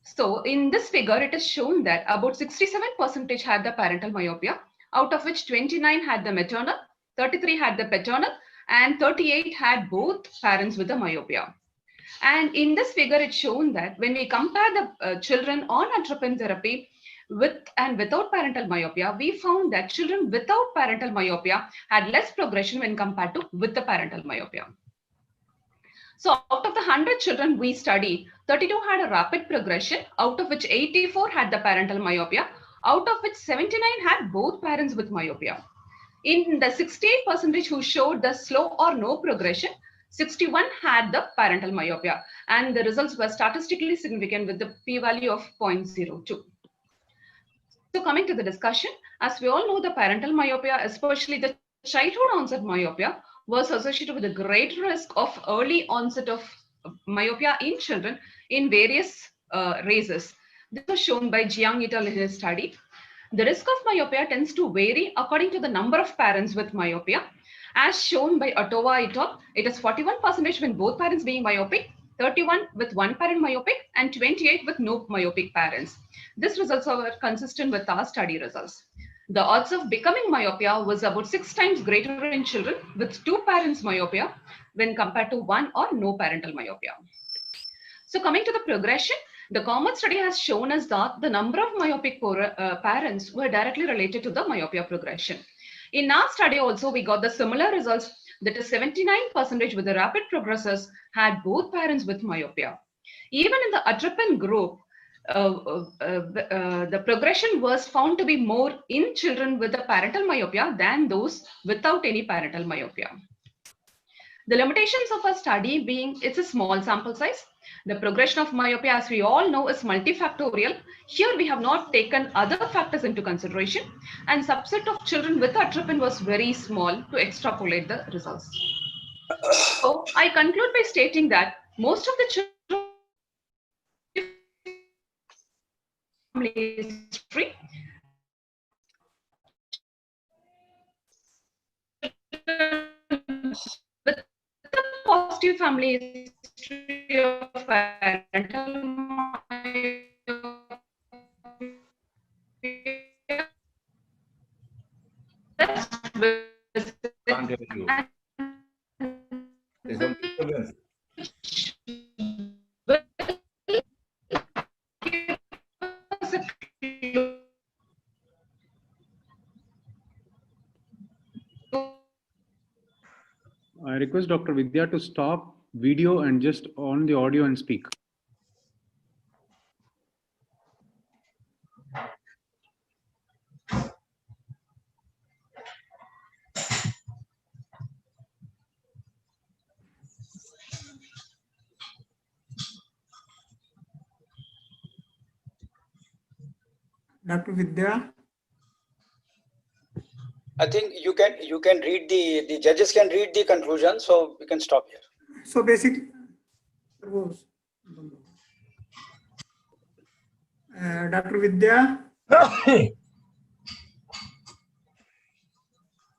So in this figure, it is shown that about 67% had the parental myopia, out of which 29 had the maternal, 33 had the paternal, and 38 had both parents with the myopia. And in this figure, it's shown that when we compare the children on atropine therapy with and without parental myopia, we found that children without parental myopia had less progression when compared to with the parental myopia. So out of the 100 children we studied, 32 had a rapid progression, out of which 84 had the parental myopia, out of which 79 had both parents with myopia. In the 68% who showed the slow or no progression, 61 had the parental myopia, and the results were statistically significant with the p-value of 0.02. So coming to the discussion, as we all know, the parental myopia, especially the childhood onset myopia, was associated with a great risk of early onset of myopia in children in various raises. This was shown by Jiang et al. In his study. The risk of myopia tends to vary according to the number of parents with myopia. As shown by Ottawa et al., it is 41% when both parents being myopic, 31 with one parent myopic, and 28 with no myopic parents. These results are consistent with our study results. The odds of becoming myopia was about 6 times greater in children with 2 parents myopia when compared to 1 or no parental myopia. So coming to the progression, the COMET study has shown us that the number of myopic parents were directly related to the myopia progression. In our study also, we got the similar results, that is 79% with the rapid progressors had both parents with myopia. Even in the atropine group, the progression was found to be more in children with a parental myopia than those without any parental myopia. The limitations of a study being it's a small sample size. The progression of myopia, as we all know, is multifactorial. Here we have not taken other factors into consideration, and subset of children with atropine was very small to extrapolate the results. So I conclude by stating that most of the children history with the positive family history of parental Can't hear you. There's some disturbance. I request Dr. Vidya to stop video and just on the audio and speak. Dr. Vidya? I think you can read the judges can read the conclusion, so we can stop here. So basically, Dr. Vidya?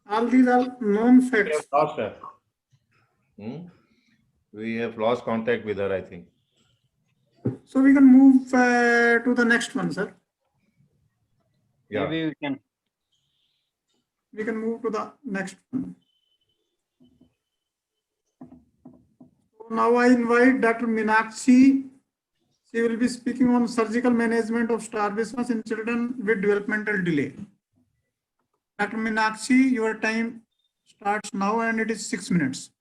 All these are known facts. Lost her. We have lost contact with her, I think. So we can move to the next one, sir. Yeah. Maybe We can move to the next one. So now I invite Dr. Meenakshi. She will be speaking on surgical management of strabismus in children with developmental delay. Dr. Meenakshi, your time starts now and it is 6 minutes.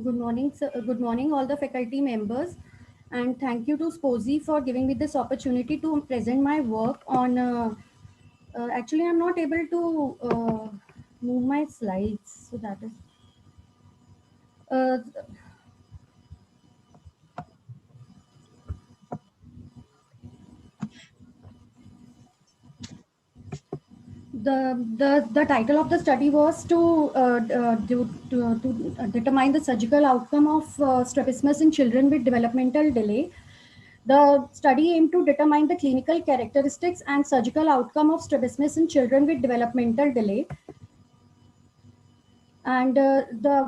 Good morning, sir. Good morning, all the faculty members, and thank you to SPOSI for giving me this opportunity to present my work on. Actually, I'm not able to move my slides, so that is. The title of the study was to determine the surgical outcome of strabismus in children with developmental delay. The study aimed to determine the clinical characteristics and surgical outcome of strabismus in children with developmental delay. And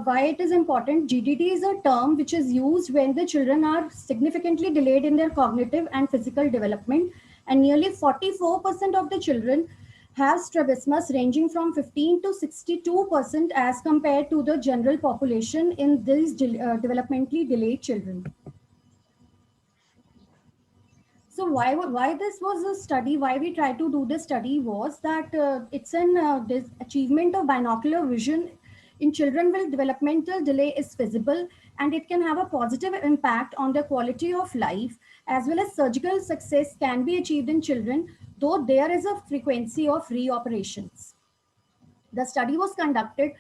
why it is important, GDD is a term which is used when the children are significantly delayed in their cognitive and physical development, and nearly 44% of the children have strabismus, ranging from 15 to 62% as compared to the general population in these developmentally delayed children. So why this was a study, why we tried to do this study was that it's this achievement of binocular vision in children with developmental delay is feasible, and it can have a positive impact on their quality of life, as well as surgical success can be achieved in children, though there is a frequency of reoperations. The study was conducted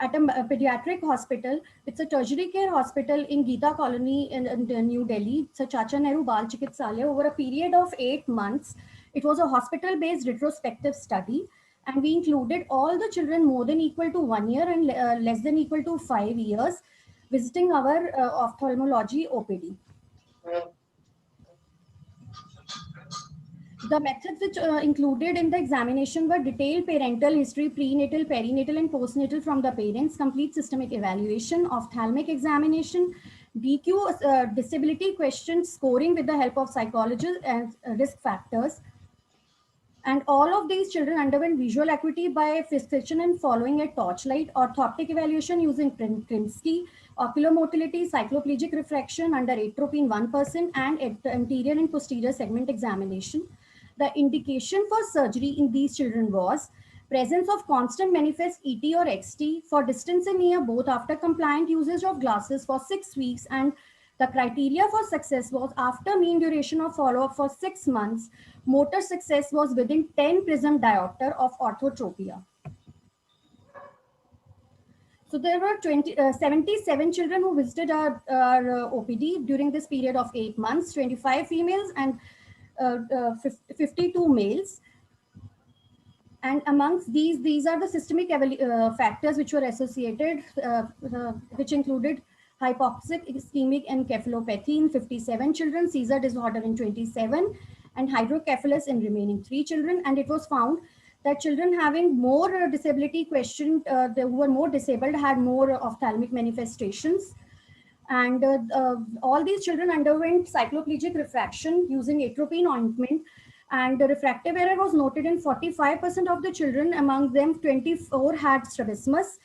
at a pediatric hospital. It's a tertiary care hospital in Geeta Colony in New Delhi. It's a Chacha Nehru Bal Chikitsalaya. Over a period of 8 months, it was a hospital-based retrospective study, and we included all the children more than equal to 1 year and less than equal to 5 years visiting our ophthalmology OPD. The methods which included in the examination were detailed parental history, prenatal, perinatal, and postnatal from the parents, complete systemic evaluation, ophthalmic examination, DQ disability questions, scoring with the help of psychologists and risk factors. And all of these children underwent visual acuity by fixation and following a torchlight, orthoptic evaluation using Krimsky, ocular motility, cycloplegic refraction under atropine 1%, and anterior and posterior segment examination. The indication for surgery in these children was presence of constant manifest ET or XT for distance and near both after compliant usage of glasses for 6 weeks, and the criteria for success was after mean duration of follow-up for 6 months, motor success was within 10 prism diopter of orthotropia. So there were 77 children who visited our OPD during this period of 8 months, 25 females and 52 males. And amongst these are the systemic factors which were associated, which included hypoxic ischemic encephalopathy in 57 children, seizure disorder in 27, and hydrocephalus in remaining 3 children. And it was found that children having more disability questioned, who were more disabled, had more ophthalmic manifestations. And all these children underwent cycloplegic refraction using atropine ointment, and the refractive error was noted in 45% of the children. Among them, 24 had strabismus.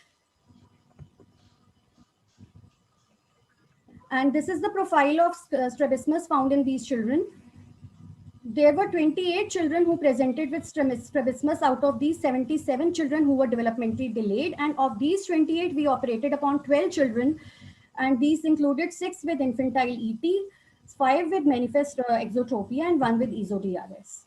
And this is the profile of strabismus found in these children. There were 28 children who presented with strabismus out of these 77 children who were developmentally delayed. And of these 28, we operated upon 12 children. And these included 6 with infantile ET, 5 with manifest exotropia, and 1 with ESO-DRS.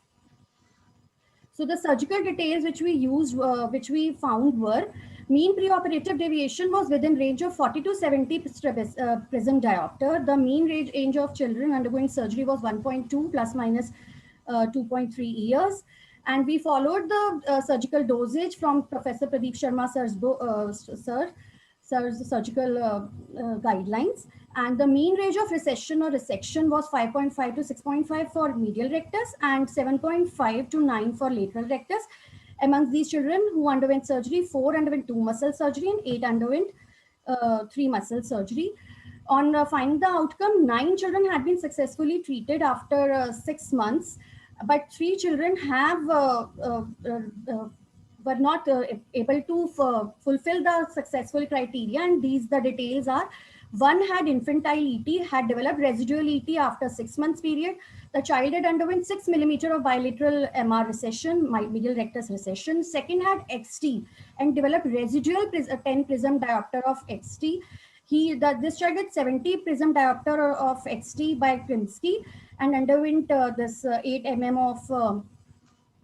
So the surgical details which we used, which we found were mean preoperative deviation was within range of 40 to 70 prism diopter. The mean range of children undergoing surgery was 1.2 plus minus 2.3 years. And we followed the surgical dosage from Professor Pradeep Sharma sir's surgical guidelines. And the mean range of recession or resection was 5.5 to 6.5 for medial rectus and 7.5 to 9 for lateral rectus. Amongst these children who underwent surgery, 4 underwent 2 muscle surgery and 8 underwent 3 muscle surgery. On finding the outcome, 9 children had been successfully treated after 6 months, but 3 children have were not able to fulfill the successful criteria, and these the details are: 1 had infantile ET, had developed residual ET after 6 months period. The child had underwent 6 millimeter of bilateral MR recession, medial rectus recession. 2nd had XT and developed residual 10 prism diopter of XT. This child had 70 prism diopter of XT by Krimsky and underwent this 8 mm of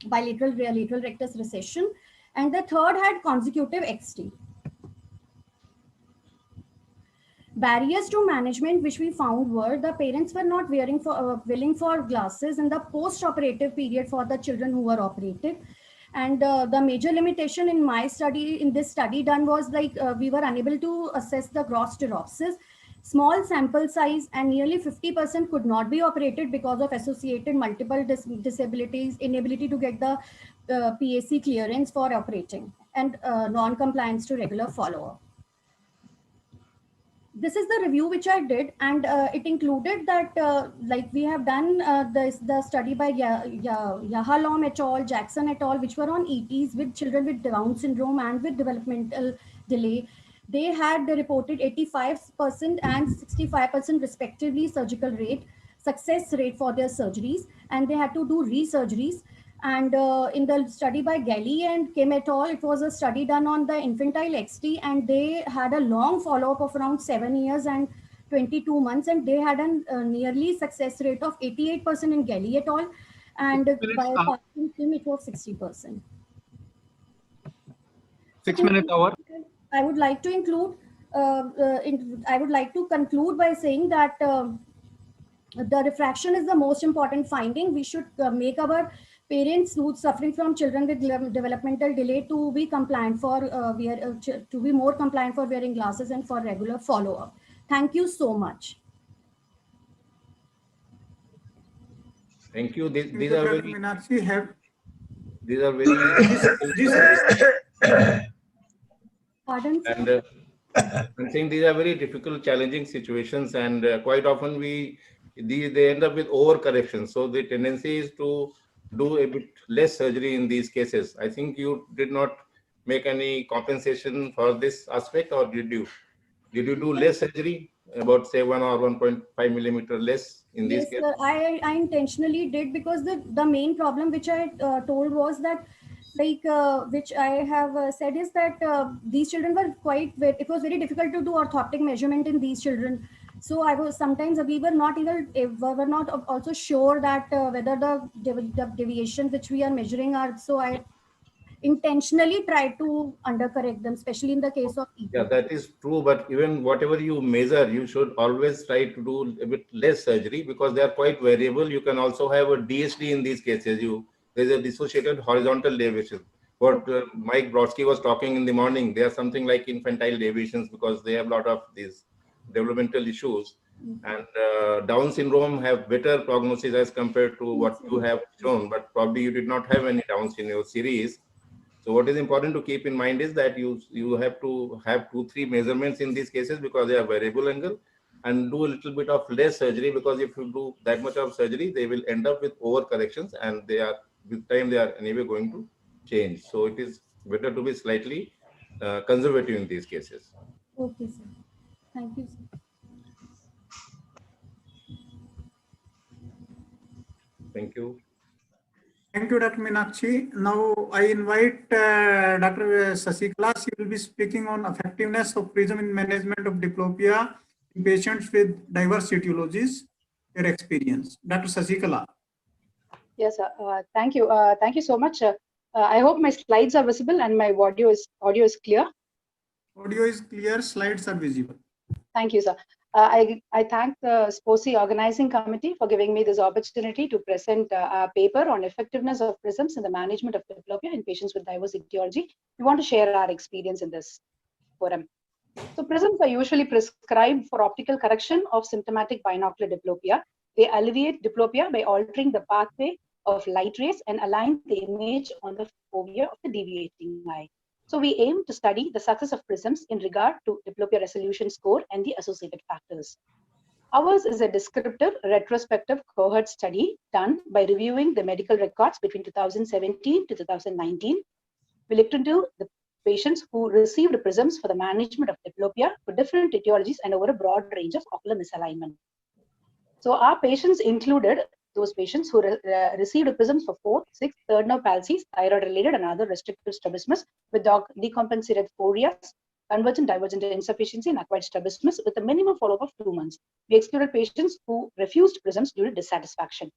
bilateral lateral rectus recession. And the 3rd had consecutive XT. Barriers to management which we found were the parents were not willing for glasses in the post-operative period for the children who were operated. And the major limitation in this study done was like we were unable to assess the gross stereopsis. Small sample size and nearly 50% could not be operated because of associated multiple disabilities, inability to get the PAC clearance for operating, and non-compliance to regular follow-up. This is the review which I did, and it included that like we have done the study by Yahalom et al., Jackson et al., which were on ETs with children with Down syndrome and with developmental delay. They had reported 85% and 65% respectively surgical rate, success rate for their surgeries, and they had to do resurgeries. And in the study by Galli and Kim et al., it was a study done on the infantile XT, and they had a long follow-up of around 7 years and 22 months, and they had a nearly success rate of 88% in Galli et al., and by Kim it was 60%. 6 minute hour. I would like to include. I would like to conclude by saying that the refraction is the most important finding. We should make our parents who suffering from children with developmental delay to be compliant for to be more compliant for wearing glasses and for regular follow-up. Thank you so much. Thank you. These Thank you, are Dr. very, Meenakshi. these are very Pardon, sir? and I'm saying these are very difficult, challenging situations, and quite often they end up with overcorrection. So the tendency is to do a bit less surgery in these cases. I think you did not make any compensation for this aspect, or did you? Did you do less surgery, about say 1 or 1.5 millimeter less in these Yes, cases? sir. I intentionally did, because the main problem which I told was that, like which I have said, is that these children were it was very difficult to do orthotic measurement in these children. So I was sometimes we were not also sure that whether the deviations which we are measuring are, so I intentionally tried to undercorrect them, especially in the case of EPO. Yeah, that is true. But even whatever you measure, you should always try to do a bit less surgery, because they are quite variable. You can also have a DSD in these cases. There's a dissociated horizontal deviation. What Mike Brodsky was talking in the morning, they are something like infantile deviations, because they have a lot of these developmental issues. And Down syndrome have better prognosis as compared to what you have shown, but probably you did not have any Downs in your series. So what is important to keep in mind is that you have to have 2-3 measurements in these cases, because they are variable angle, and do a little bit of less surgery, because if you do that much of surgery, they will end up with overcorrections, and with time they are anyway going to change. So it is better to be slightly conservative in these cases. Okay, sir. Thank you, sir. Thank you. Thank you, Dr. Meenakshi. Now I invite Dr. Sasikala. She will be speaking on effectiveness of PRISM in management of diplopia in patients with diverse etiologies, their experience. Dr. Sasikala. Yes, thank you. Thank you so much. I hope my slides are visible and my audio is clear. Audio is clear, slides are visible. Thank you, sir. I thank the SPOCI organizing committee for giving me this opportunity to present a paper on effectiveness of PRISMs in the management of diplopia in patients with diverse etiology. We want to share our experience in this forum. So PRISMs are usually prescribed for optical correction of symptomatic binocular diplopia. They alleviate diplopia by altering the pathway of light rays and align the image on the fovea of the deviating eye. So we aim to study the success of PRISMs in regard to diplopia resolution score and the associated factors. Ours is a descriptive retrospective cohort study done by reviewing the medical records between 2017 to 2019. We looked into the patients who received PRISMs for the management of diplopia for different etiologies and over a broad range of ocular misalignment. So our patients included those patients who received PRISMs for 4th, 6th, 3rd nerve palsies, thyroid-related and other restrictive strabismus with decompensated phorias, convergent divergent insufficiency, and acquired strabismus with a minimum follow-up of 2 months. We excluded patients who refused PRISMs due to dissatisfaction.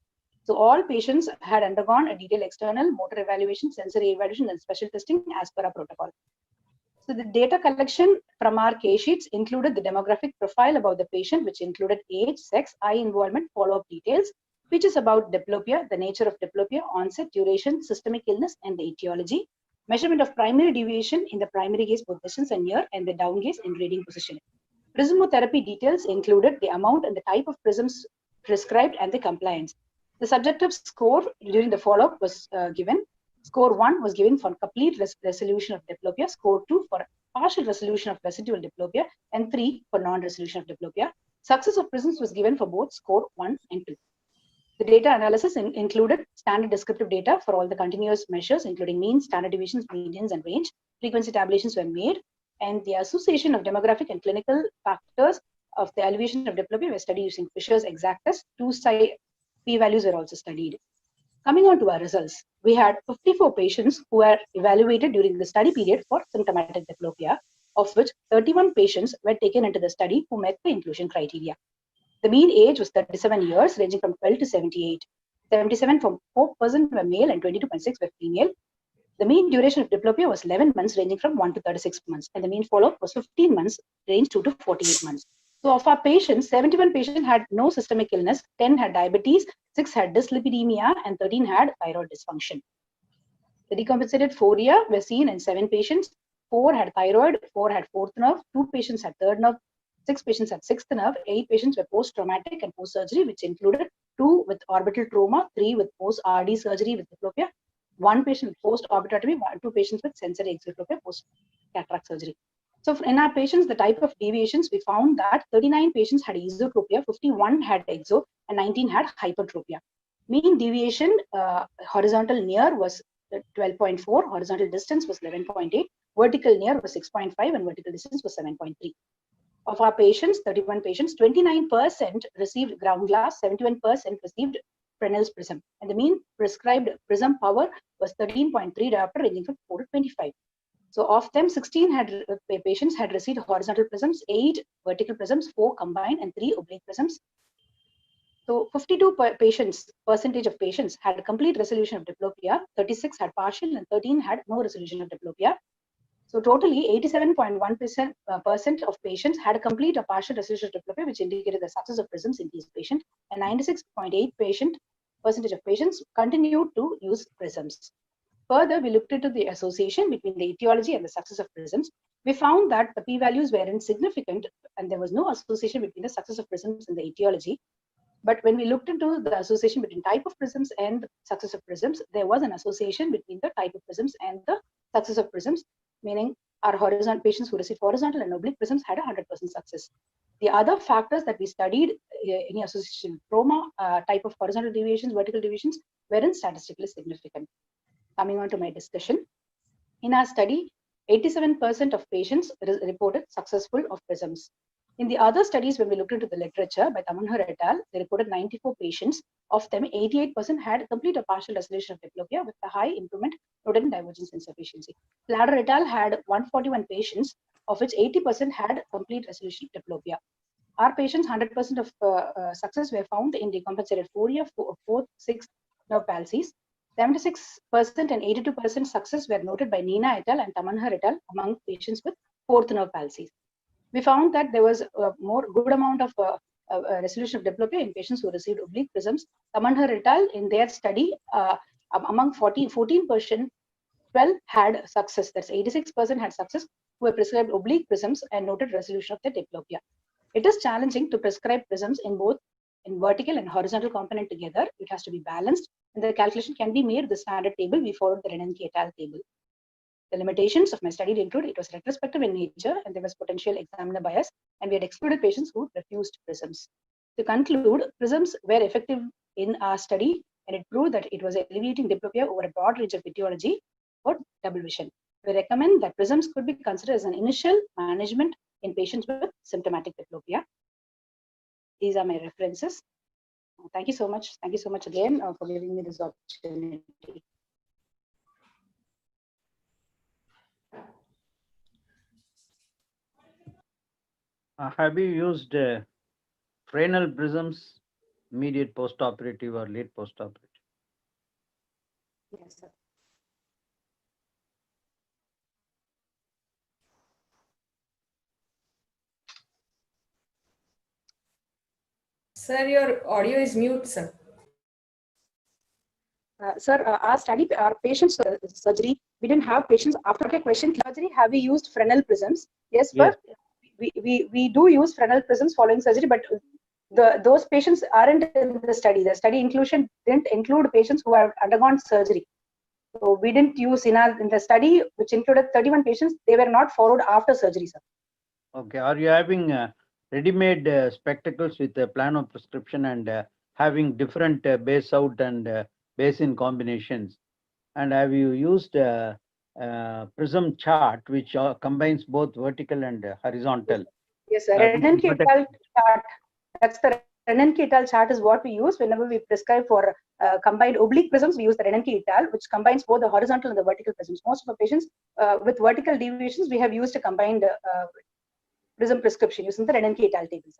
So all patients had undergone a detailed external motor evaluation, sensory evaluation, and special testing as per our protocol. So the data collection from our case sheets included the demographic profile about the patient, which included age, sex, eye involvement, follow-up details, features about diplopia, the nature of diplopia, onset, duration, systemic illness, and the etiology, measurement of primary deviation in the primary gaze positions and near and the down gaze in reading position. Prismotherapy details included the amount and the type of PRISMs prescribed and the compliance. The subjective score during the follow-up was given. Score 1 was given for complete resolution of diplopia, score 2 for partial resolution of residual diplopia, and 3 for non-resolution of diplopia. Success of PRISMs was given for both score 1 and 2. The data analysis included standard descriptive data for all the continuous measures, including means, standard deviations, medians, and range. Frequency tabulations were made, and the association of demographic and clinical factors of the elevation of diplopia were studied using Fisher's exact test. 2-side p-values were also studied. Coming on to our results, we had 54 patients who were evaluated during the study period for symptomatic diplopia, of which 31 patients were taken into the study who met the inclusion criteria. The mean age was 37 years, ranging from 12 to 78. 77.4% were male and 22.6% were female. The mean duration of diplopia was 11 months, ranging from 1 to 36 months, and the mean follow-up was 15 months, range 2 to 48 months. So of our patients, 71 patients had no systemic illness, 10 had diabetes, 6 had dyslipidemia, and 13 had thyroid dysfunction. The decompensated phoria were seen in 7 patients. 4 had thyroid, 4 had fourth nerve, 2 patients had third nerve, 6 patients had sixth nerve, 8 patients were post-traumatic and post-surgery, which included 2 with orbital trauma, 3 with post-RD surgery with diplopia, 1 patient with post-orbitotomy, 2 patients with sensory exotropia post-cataract surgery. So in our patients, the type of deviations, we found that 39 patients had esotropia, 51 had exo, and 19 had hypertropia. Mean deviation horizontal near was 12.4, horizontal distance was 11.8, vertical near was 6.5, and vertical distance was 7.3. Of our patients, 31 patients, 29% received ground glass, 71% received Fresnel's prism, and the mean prescribed prism power was 13.3 diopter, ranging from 4 to 25. So of them, 16 patients had received horizontal prisms, 8 vertical prisms, 4 combined, and 3 oblique prisms. So 52 percentage of patients had a complete resolution of diplopia, 36 had partial, and 13 had no resolution of diplopia. So totally 87.1% of patients had a complete or partial resolution of diplopia, which indicated the success of prisms in these patients, and 96.8% of patients continued to use prisms. Further, we looked into the association between the etiology and the success of prisms. We found that the p-values were insignificant, and there was no association between the success of prisms and the etiology. But when we looked into the association between type of prisms and success of prisms, there was an association between the type of prisms and the success of prisms, meaning our horizontal patients who received horizontal and oblique prisms had a 100% success. The other factors that we studied, any association, trauma, type of horizontal deviations, vertical deviations, weren't statistically significant. Coming on to my discussion. In our study, 87% of patients reported successful of prisms. In the other studies, when we looked into the literature by Tamanhar et al., they reported 94 patients. Of them, 88% had complete or partial resolution of diplopia with a high improvement noted in divergence insufficiency. Ladder et al. Had 141 patients, of which 80% had complete resolution of diplopia. Our patients, 100% of success were found in decompensated phoria, 4th, 6th nerve palsies. 76% and 82% success were noted by Nina et al. And Tamanhar et al. Among patients with 4th nerve palsies. We found that there was a good amount of resolution of diplopia in patients who received oblique prisms. Tamanhar et al. In their study, among 14%, 12 had success. That's 86% had success who were prescribed oblique prisms and noted resolution of their diplopia. It is challenging to prescribe prisms in both in vertical and horizontal component together. It has to be balanced, and the calculation can be made with the standard table. We followed the Renenke et al. Table. The limitations of my study include it was retrospective in nature and there was potential examiner bias, and we had excluded patients who refused prisms. To conclude, prisms were effective in our study, and it proved that it was alleviating diplopia over a broad range of etiology or double vision. We recommend that prisms could be considered as an initial management in patients with symptomatic diplopia. These are my references. Thank you so much. Thank you so much again for giving me this opportunity. Have you used Fresnel prisms, immediate postoperative or late postoperative? Yes, sir. Sir, your audio is mute, sir. Sir, our study, our patients surgery, we didn't have patients after a question surgery. Have we used Fresnel prisms? Yes, Yes. We do use Fresnel prisms following surgery, but those patients aren't in the study. The study inclusion didn't include patients who have undergone surgery. So we didn't use in the study, which included 31 patients. They were not followed after surgery, sir. Okay. Are you having ready-made spectacles with a plano prescription and having different base out and base in combinations? And have you used prism chart, which combines both vertical and horizontal? Yes, sir. Renenke et al. Chart. That's the Renenke et al. Chart is what we use whenever we prescribe for combined oblique prisms. We use the Renenke et al., which combines both the horizontal and the vertical prisms. Most of the patients with vertical deviations, we have used a combined prism prescription using the Renenke et al. Table.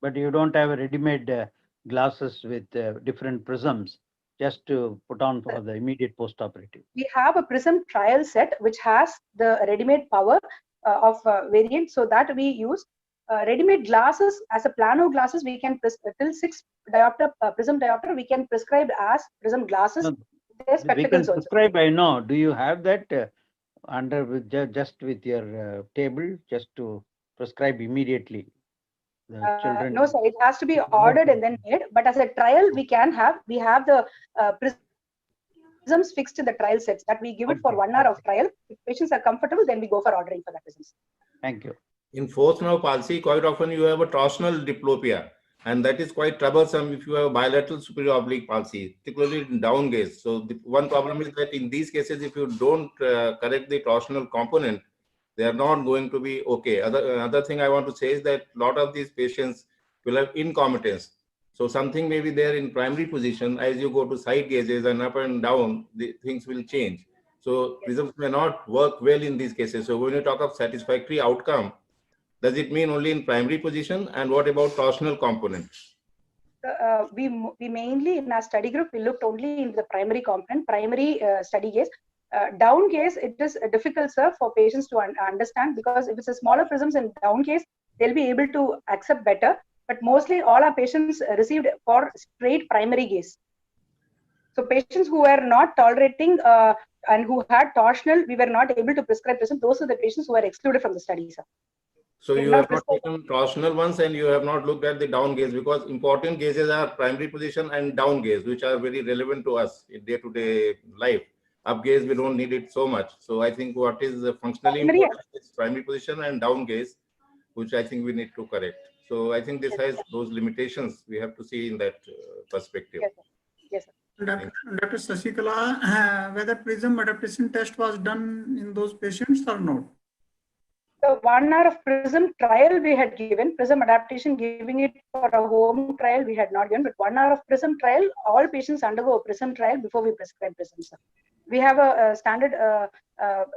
But you don't have a ready-made glasses with different prisms. just to put on for the immediate post-operative? We have a Prism trial set which has the ready-made power of variant, so that we use ready-made glasses as a plano glasses. We can till 6 diopter Prism diopter. We can prescribe as Prism glasses. No, Their we spectacles can also. prescribe. I know. Do you have that under with just with your table, just to prescribe immediately? The children. No, sir. It has to be ordered and then made. But as a trial, we have the prisms fixed in the trial sets that we give it for 1 hour of trial. If patients are comfortable, then we go for ordering for the prisms. Thank you. In fourth nerve palsy, quite often you have a torsional diplopia, and that is quite troublesome if you have bilateral superior oblique palsy, particularly in down gaze. So the one problem is that in these cases, if you don't correct the torsional component, they are not going to be okay. Another thing I want to say is that a lot of these patients will have incompetence. So something may be there in primary position. As you go to side gazes and up and down, the things will change. So prisms may not work well in these cases. So when you talk of satisfactory outcome, does it mean only in primary position? And what about torsional component? We mainly in our study group, we looked only in the primary component, primary study gaze. Down gaze, it is difficult, sir, for patients to understand, because if it's a smaller prisms in down gaze, they'll be able to accept better. But mostly all our patients received for straight primary gaze. So patients who were not tolerating and who had torsional, we were not able to prescribe prism. Those are the patients who were excluded from the study, sir. So you have not taken torsional ones and you have not looked at the down gaze, because important gazes are primary position and down gaze, which are very relevant to us in day-to-day life. Up gaze, we don't need it so much. So I think what is functionally important is primary position and down gaze, which I think we need to correct. So I think this has those limitations we have to see in that perspective. Yes, sir. Yes, sir. Dr. Sasikala, whether prism adaptation test was done in those patients or not? So 1 hour of prism trial we had given, prism adaptation, giving it for a home trial we had not given, but 1 hour of prism trial, all patients undergo a prism trial before we prescribe prisms. We have a standard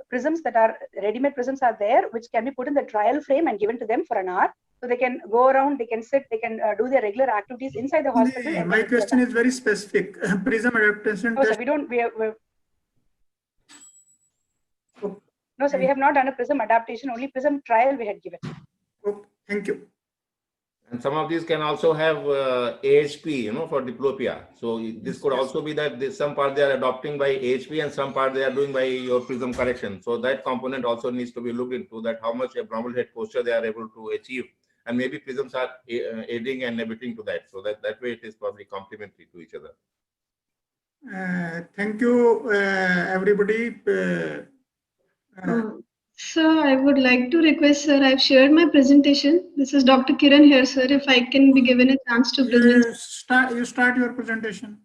prisms that are ready-made prisms are there, which can be put in the trial frame and given to them for an hour. So they can go around, they can sit, they can do their regular activities inside the hospital. Yeah, my question is very specific. Prism adaptation no, test. sir, we don't, no, sir, we have not done a prism adaptation, only prism trial we had given. Okay, thank you. And some of these can also have AHP, for diplopia. So this could also be that some part they are adopting by AHP and some part they are doing by your prism correction. So that component also needs to be looked into, that how much abnormal head posture they are able to achieve. And maybe prisms are aiding and abetting to that. So that way it is probably complementary to each other. Thank you, everybody. Sir, I would like to request, sir, I've shared my presentation. This is Dr. Kiran here, sir. If I can be given a chance to present. You start your presentation.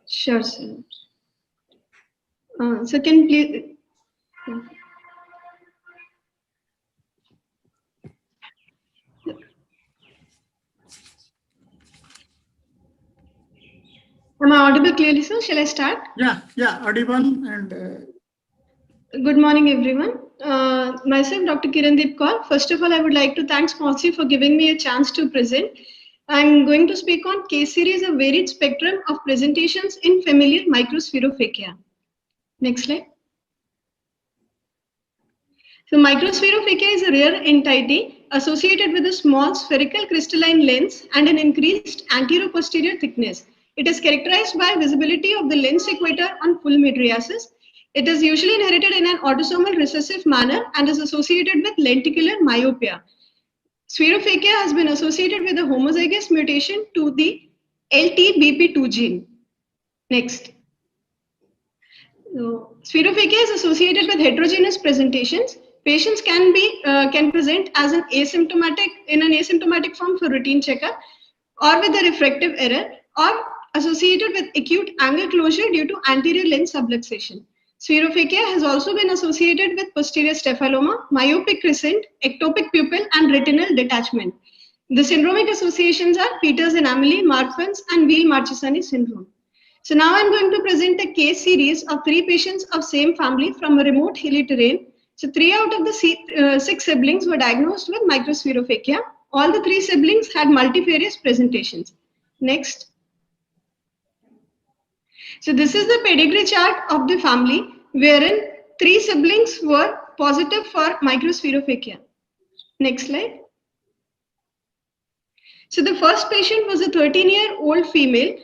Sure, sir. So can please. Am I audible clearly, sir? Shall I start? Yeah, audible and. Good morning, everyone. Myself, Dr. Kirandeep Kaur. First of all, I would like to thank Sponsi for giving me a chance to present. I'm going to speak on case series of varied spectrum of presentations in familial microspherophakia. Next slide. So microspherophakia is a rare entity associated with a small spherical crystalline lens and an increased anterior-posterior thickness. It is characterized by visibility of the lens equator on full mydriasis. It is usually inherited in an autosomal recessive manner and is associated with lenticular myopia. Spherophakia has been associated with a homozygous mutation to the LTBP2 gene. Next. Spherophakia is associated with heterogeneous presentations. Patients can present as an asymptomatic form for routine checkup, or with a refractive error, or associated with acute angle closure due to anterior lens subluxation. Spherophakia has also been associated with posterior cephaloma, myopic crescent, ectopic pupil, and retinal detachment. The syndromic associations are Peters and Amelie, Marfan's, and Weil-Marchesani syndrome. So now I'm going to present a case series of 3 patients of same family from a remote hilly terrain. So 3 out of the 6 siblings were diagnosed with microspherophakia. All the 3 siblings had multifarious presentations. Next. So this is the pedigree chart of the family wherein 3 siblings were positive for microspherophakia. Next slide. So the first patient was a 13-year-old female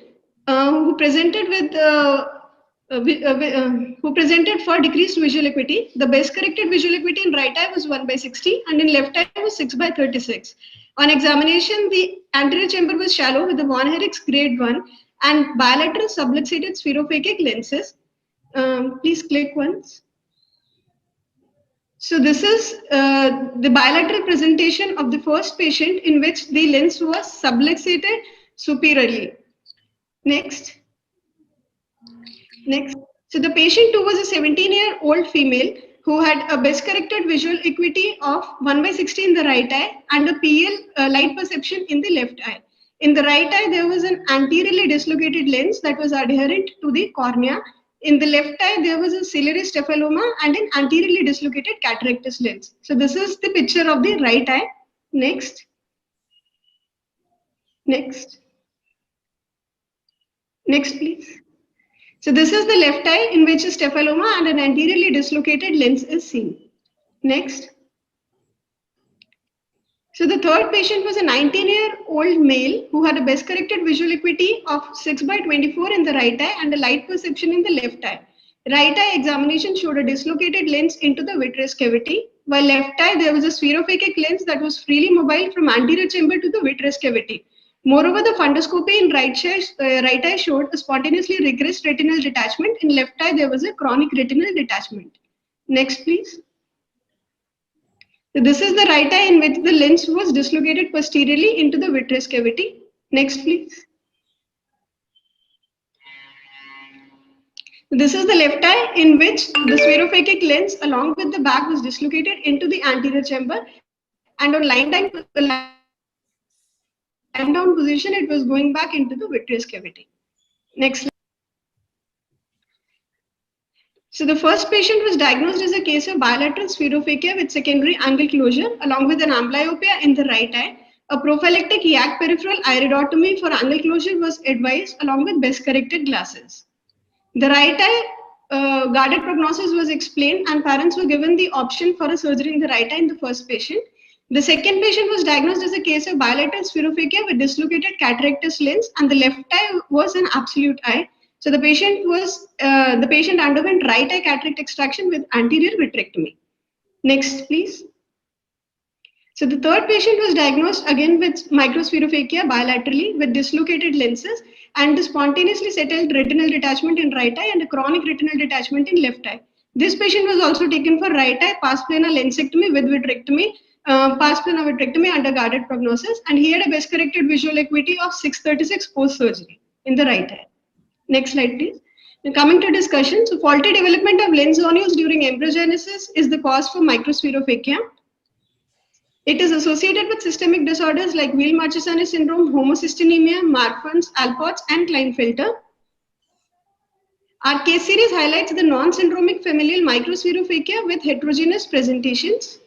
who presented with who presented for decreased visual acuity. The best corrected visual acuity in right eye was 1/60 and in left eye was 6/36. On examination, the anterior chamber was shallow with the Von Erichs grade 1 and bilateral subluxated spherophakic lenses. Please click once. So this is the bilateral presentation of the first patient in which the lens was subluxated superiorly. Next. Next. So the patient 2 was a 17-year-old female who had a best corrected visual acuity of 1/60 in the right eye and a PL light perception in the left eye. In the right eye, there was an anteriorly dislocated lens that was adherent to the cornea. In the left eye, there was a ciliary cephaloma and an anteriorly dislocated cataractus lens. So this is the picture of the right eye. Next. Next. Next, please. So this is the left eye in which a cephaloma and an anteriorly dislocated lens is seen. Next. So the third patient was a 19-year-old male who had a best corrected visual acuity of 6/24 in the right eye and a light perception in the left eye. Right eye examination showed a dislocated lens into the vitreous cavity, while left eye there was a spherophakic lens that was freely mobile from anterior chamber to the vitreous cavity. Moreover, the fundoscopy in right eye showed a spontaneously regressed retinal detachment. In left eye, there was a chronic retinal detachment. Next, please. So this is the right eye in which the lens was dislocated posteriorly into the vitreous cavity. Next, please. This is the left eye in which the spherophakic lens along with the back was dislocated into the anterior chamber, and on lying down position, it was going back into the vitreous cavity. Next. So the first patient was diagnosed as a case of bilateral spherophakia with secondary angle closure along with an amblyopia in the right eye. A prophylactic YAG peripheral iridotomy for angle closure was advised along with best corrected glasses. The right eye guarded prognosis was explained and parents were given the option for a surgery in the right eye in the first patient. The second patient was diagnosed as a case of bilateral spherophakia with dislocated cataractus lens and the left eye was an absolute eye. So the patient underwent right eye cataract extraction with anterior vitrectomy. Next, please. So the third patient was diagnosed again with microspherophakia bilaterally with dislocated lenses and spontaneously settled retinal detachment in right eye and a chronic retinal detachment in left eye. This patient was also taken for right eye pars plana lensectomy with vitrectomy, pars plana vitrectomy under guarded prognosis, and he had a best corrected visual acuity of 636 post surgery in the right eye. Next slide, please. Now coming to discussion, so faulty development of lens zonules during embryogenesis is the cause for microspherophakia. It is associated with systemic disorders like Weil-Marchesani syndrome, homocystinemia, Marfan's, Alport's, and Klinefelter. Our case series highlights the non-syndromic familial microspherophakia with heterogeneous presentations.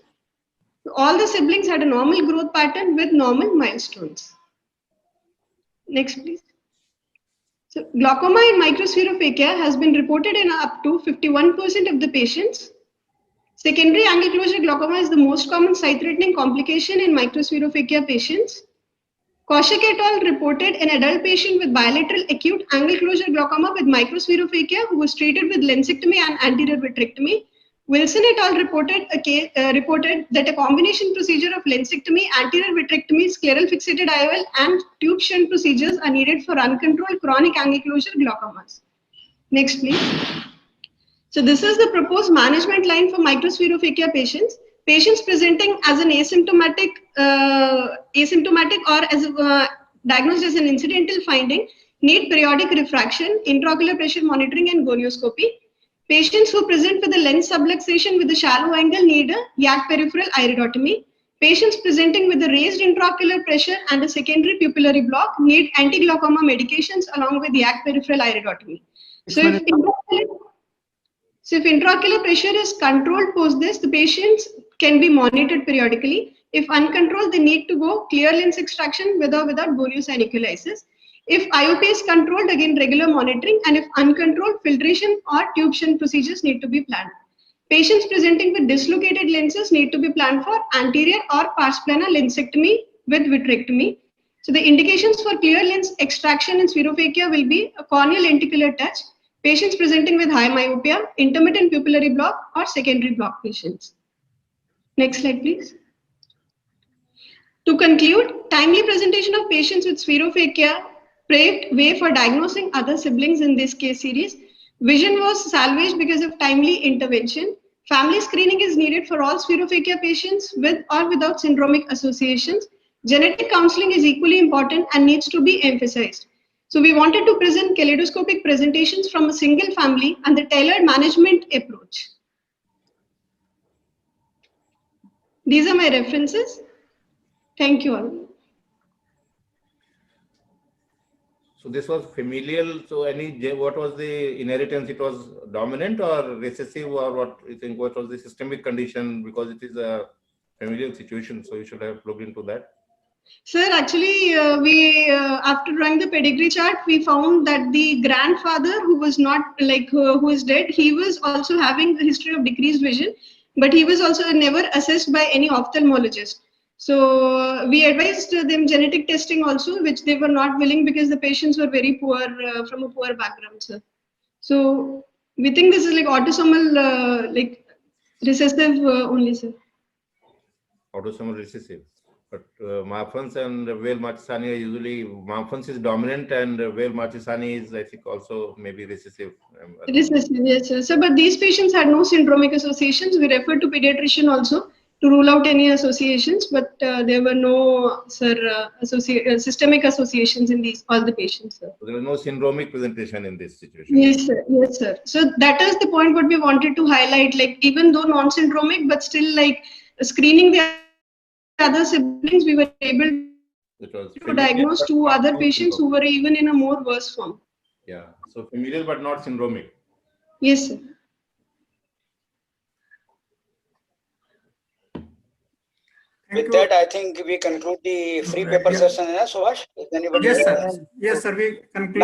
All the siblings had a normal growth pattern with normal milestones. Next, please. So, glaucoma in microspherophakia has been reported in up to 51% of the patients. Secondary angle closure glaucoma is the most common sight-threatening complication in microspherophakia patients. Kaushik et al. Reported an adult patient with bilateral acute angle closure glaucoma with microspherophakia who was treated with lensectomy and anterior vitrectomy. Wilson et al. Reported that a combination procedure of lensectomy, anterior vitrectomy, scleral fixated IOL, and tube shunt procedures are needed for uncontrolled chronic angle closure glaucomas. Next, please. So this is the proposed management line for microspherophakia patients. Patients presenting as an asymptomatic or as diagnosed as an incidental finding need periodic refraction, intraocular pressure monitoring, and gonioscopy. Patients who present with a lens subluxation with a shallow angle need a YAG peripheral iridotomy. Patients presenting with a raised intraocular pressure and a secondary pupillary block need anti-glaucoma medications along with YAG peripheral iridotomy. So if intraocular pressure is controlled post this, the patients can be monitored periodically. If uncontrolled, they need to go clear lens extraction with or without goniosynoculitis. If IOP is controlled, again regular monitoring, and if uncontrolled, filtration or tubation procedures need to be planned. Patients presenting with dislocated lenses need to be planned for anterior or pars plana lensectomy with vitrectomy. So the indications for clear lens extraction in spherophakia will be a corneal lenticular touch, patients presenting with high myopia, intermittent pupillary block, or secondary block patients. Next slide, please. To conclude, timely presentation of patients with spherophakia paved way for diagnosing other siblings in this case series. Vision was salvaged because of timely intervention. Family screening is needed for all spherophakia patients with or without syndromic associations. Genetic counseling is equally important and needs to be emphasized. So we wanted to present kaleidoscopic presentations from a single family and the tailored management approach. These are my references. Thank you all. So this was familial. So what was the inheritance? It was dominant or recessive, or what you think? What was the systemic condition? Because it is a familial situation, so you should have looked into that. Sir, actually, after running the pedigree chart, we found that the grandfather, who was not like who is dead, he was also having a history of decreased vision, but he was also never assessed by any ophthalmologist. So we advised them genetic testing also, which they were not willing because the patients were very poor from a poor background, sir. So we think this is like autosomal, like recessive only, sir. Autosomal recessive. But Marfan's and Weil Marchesani are usually, Marfan's is dominant and Weil Marchesani is, I think, also maybe recessive. Recessive, yes, sir. So, but these patients had no syndromic associations. We referred to pediatrician also to rule out any associations, but there were no, sir, systemic associations in all the patients, sir. So there was no syndromic presentation in this situation. Yes, sir. Yes, sir. So that is the point what we wanted to highlight. Like even though non-syndromic, but still like screening the other siblings, we were able to diagnose 2 other patients who were even in a more worse form. Yeah. So familial but not syndromic. Yes, sir. With that, I think we conclude the free paper session, Subhash. If anybody Yes, sir. Yes, sir. We conclude.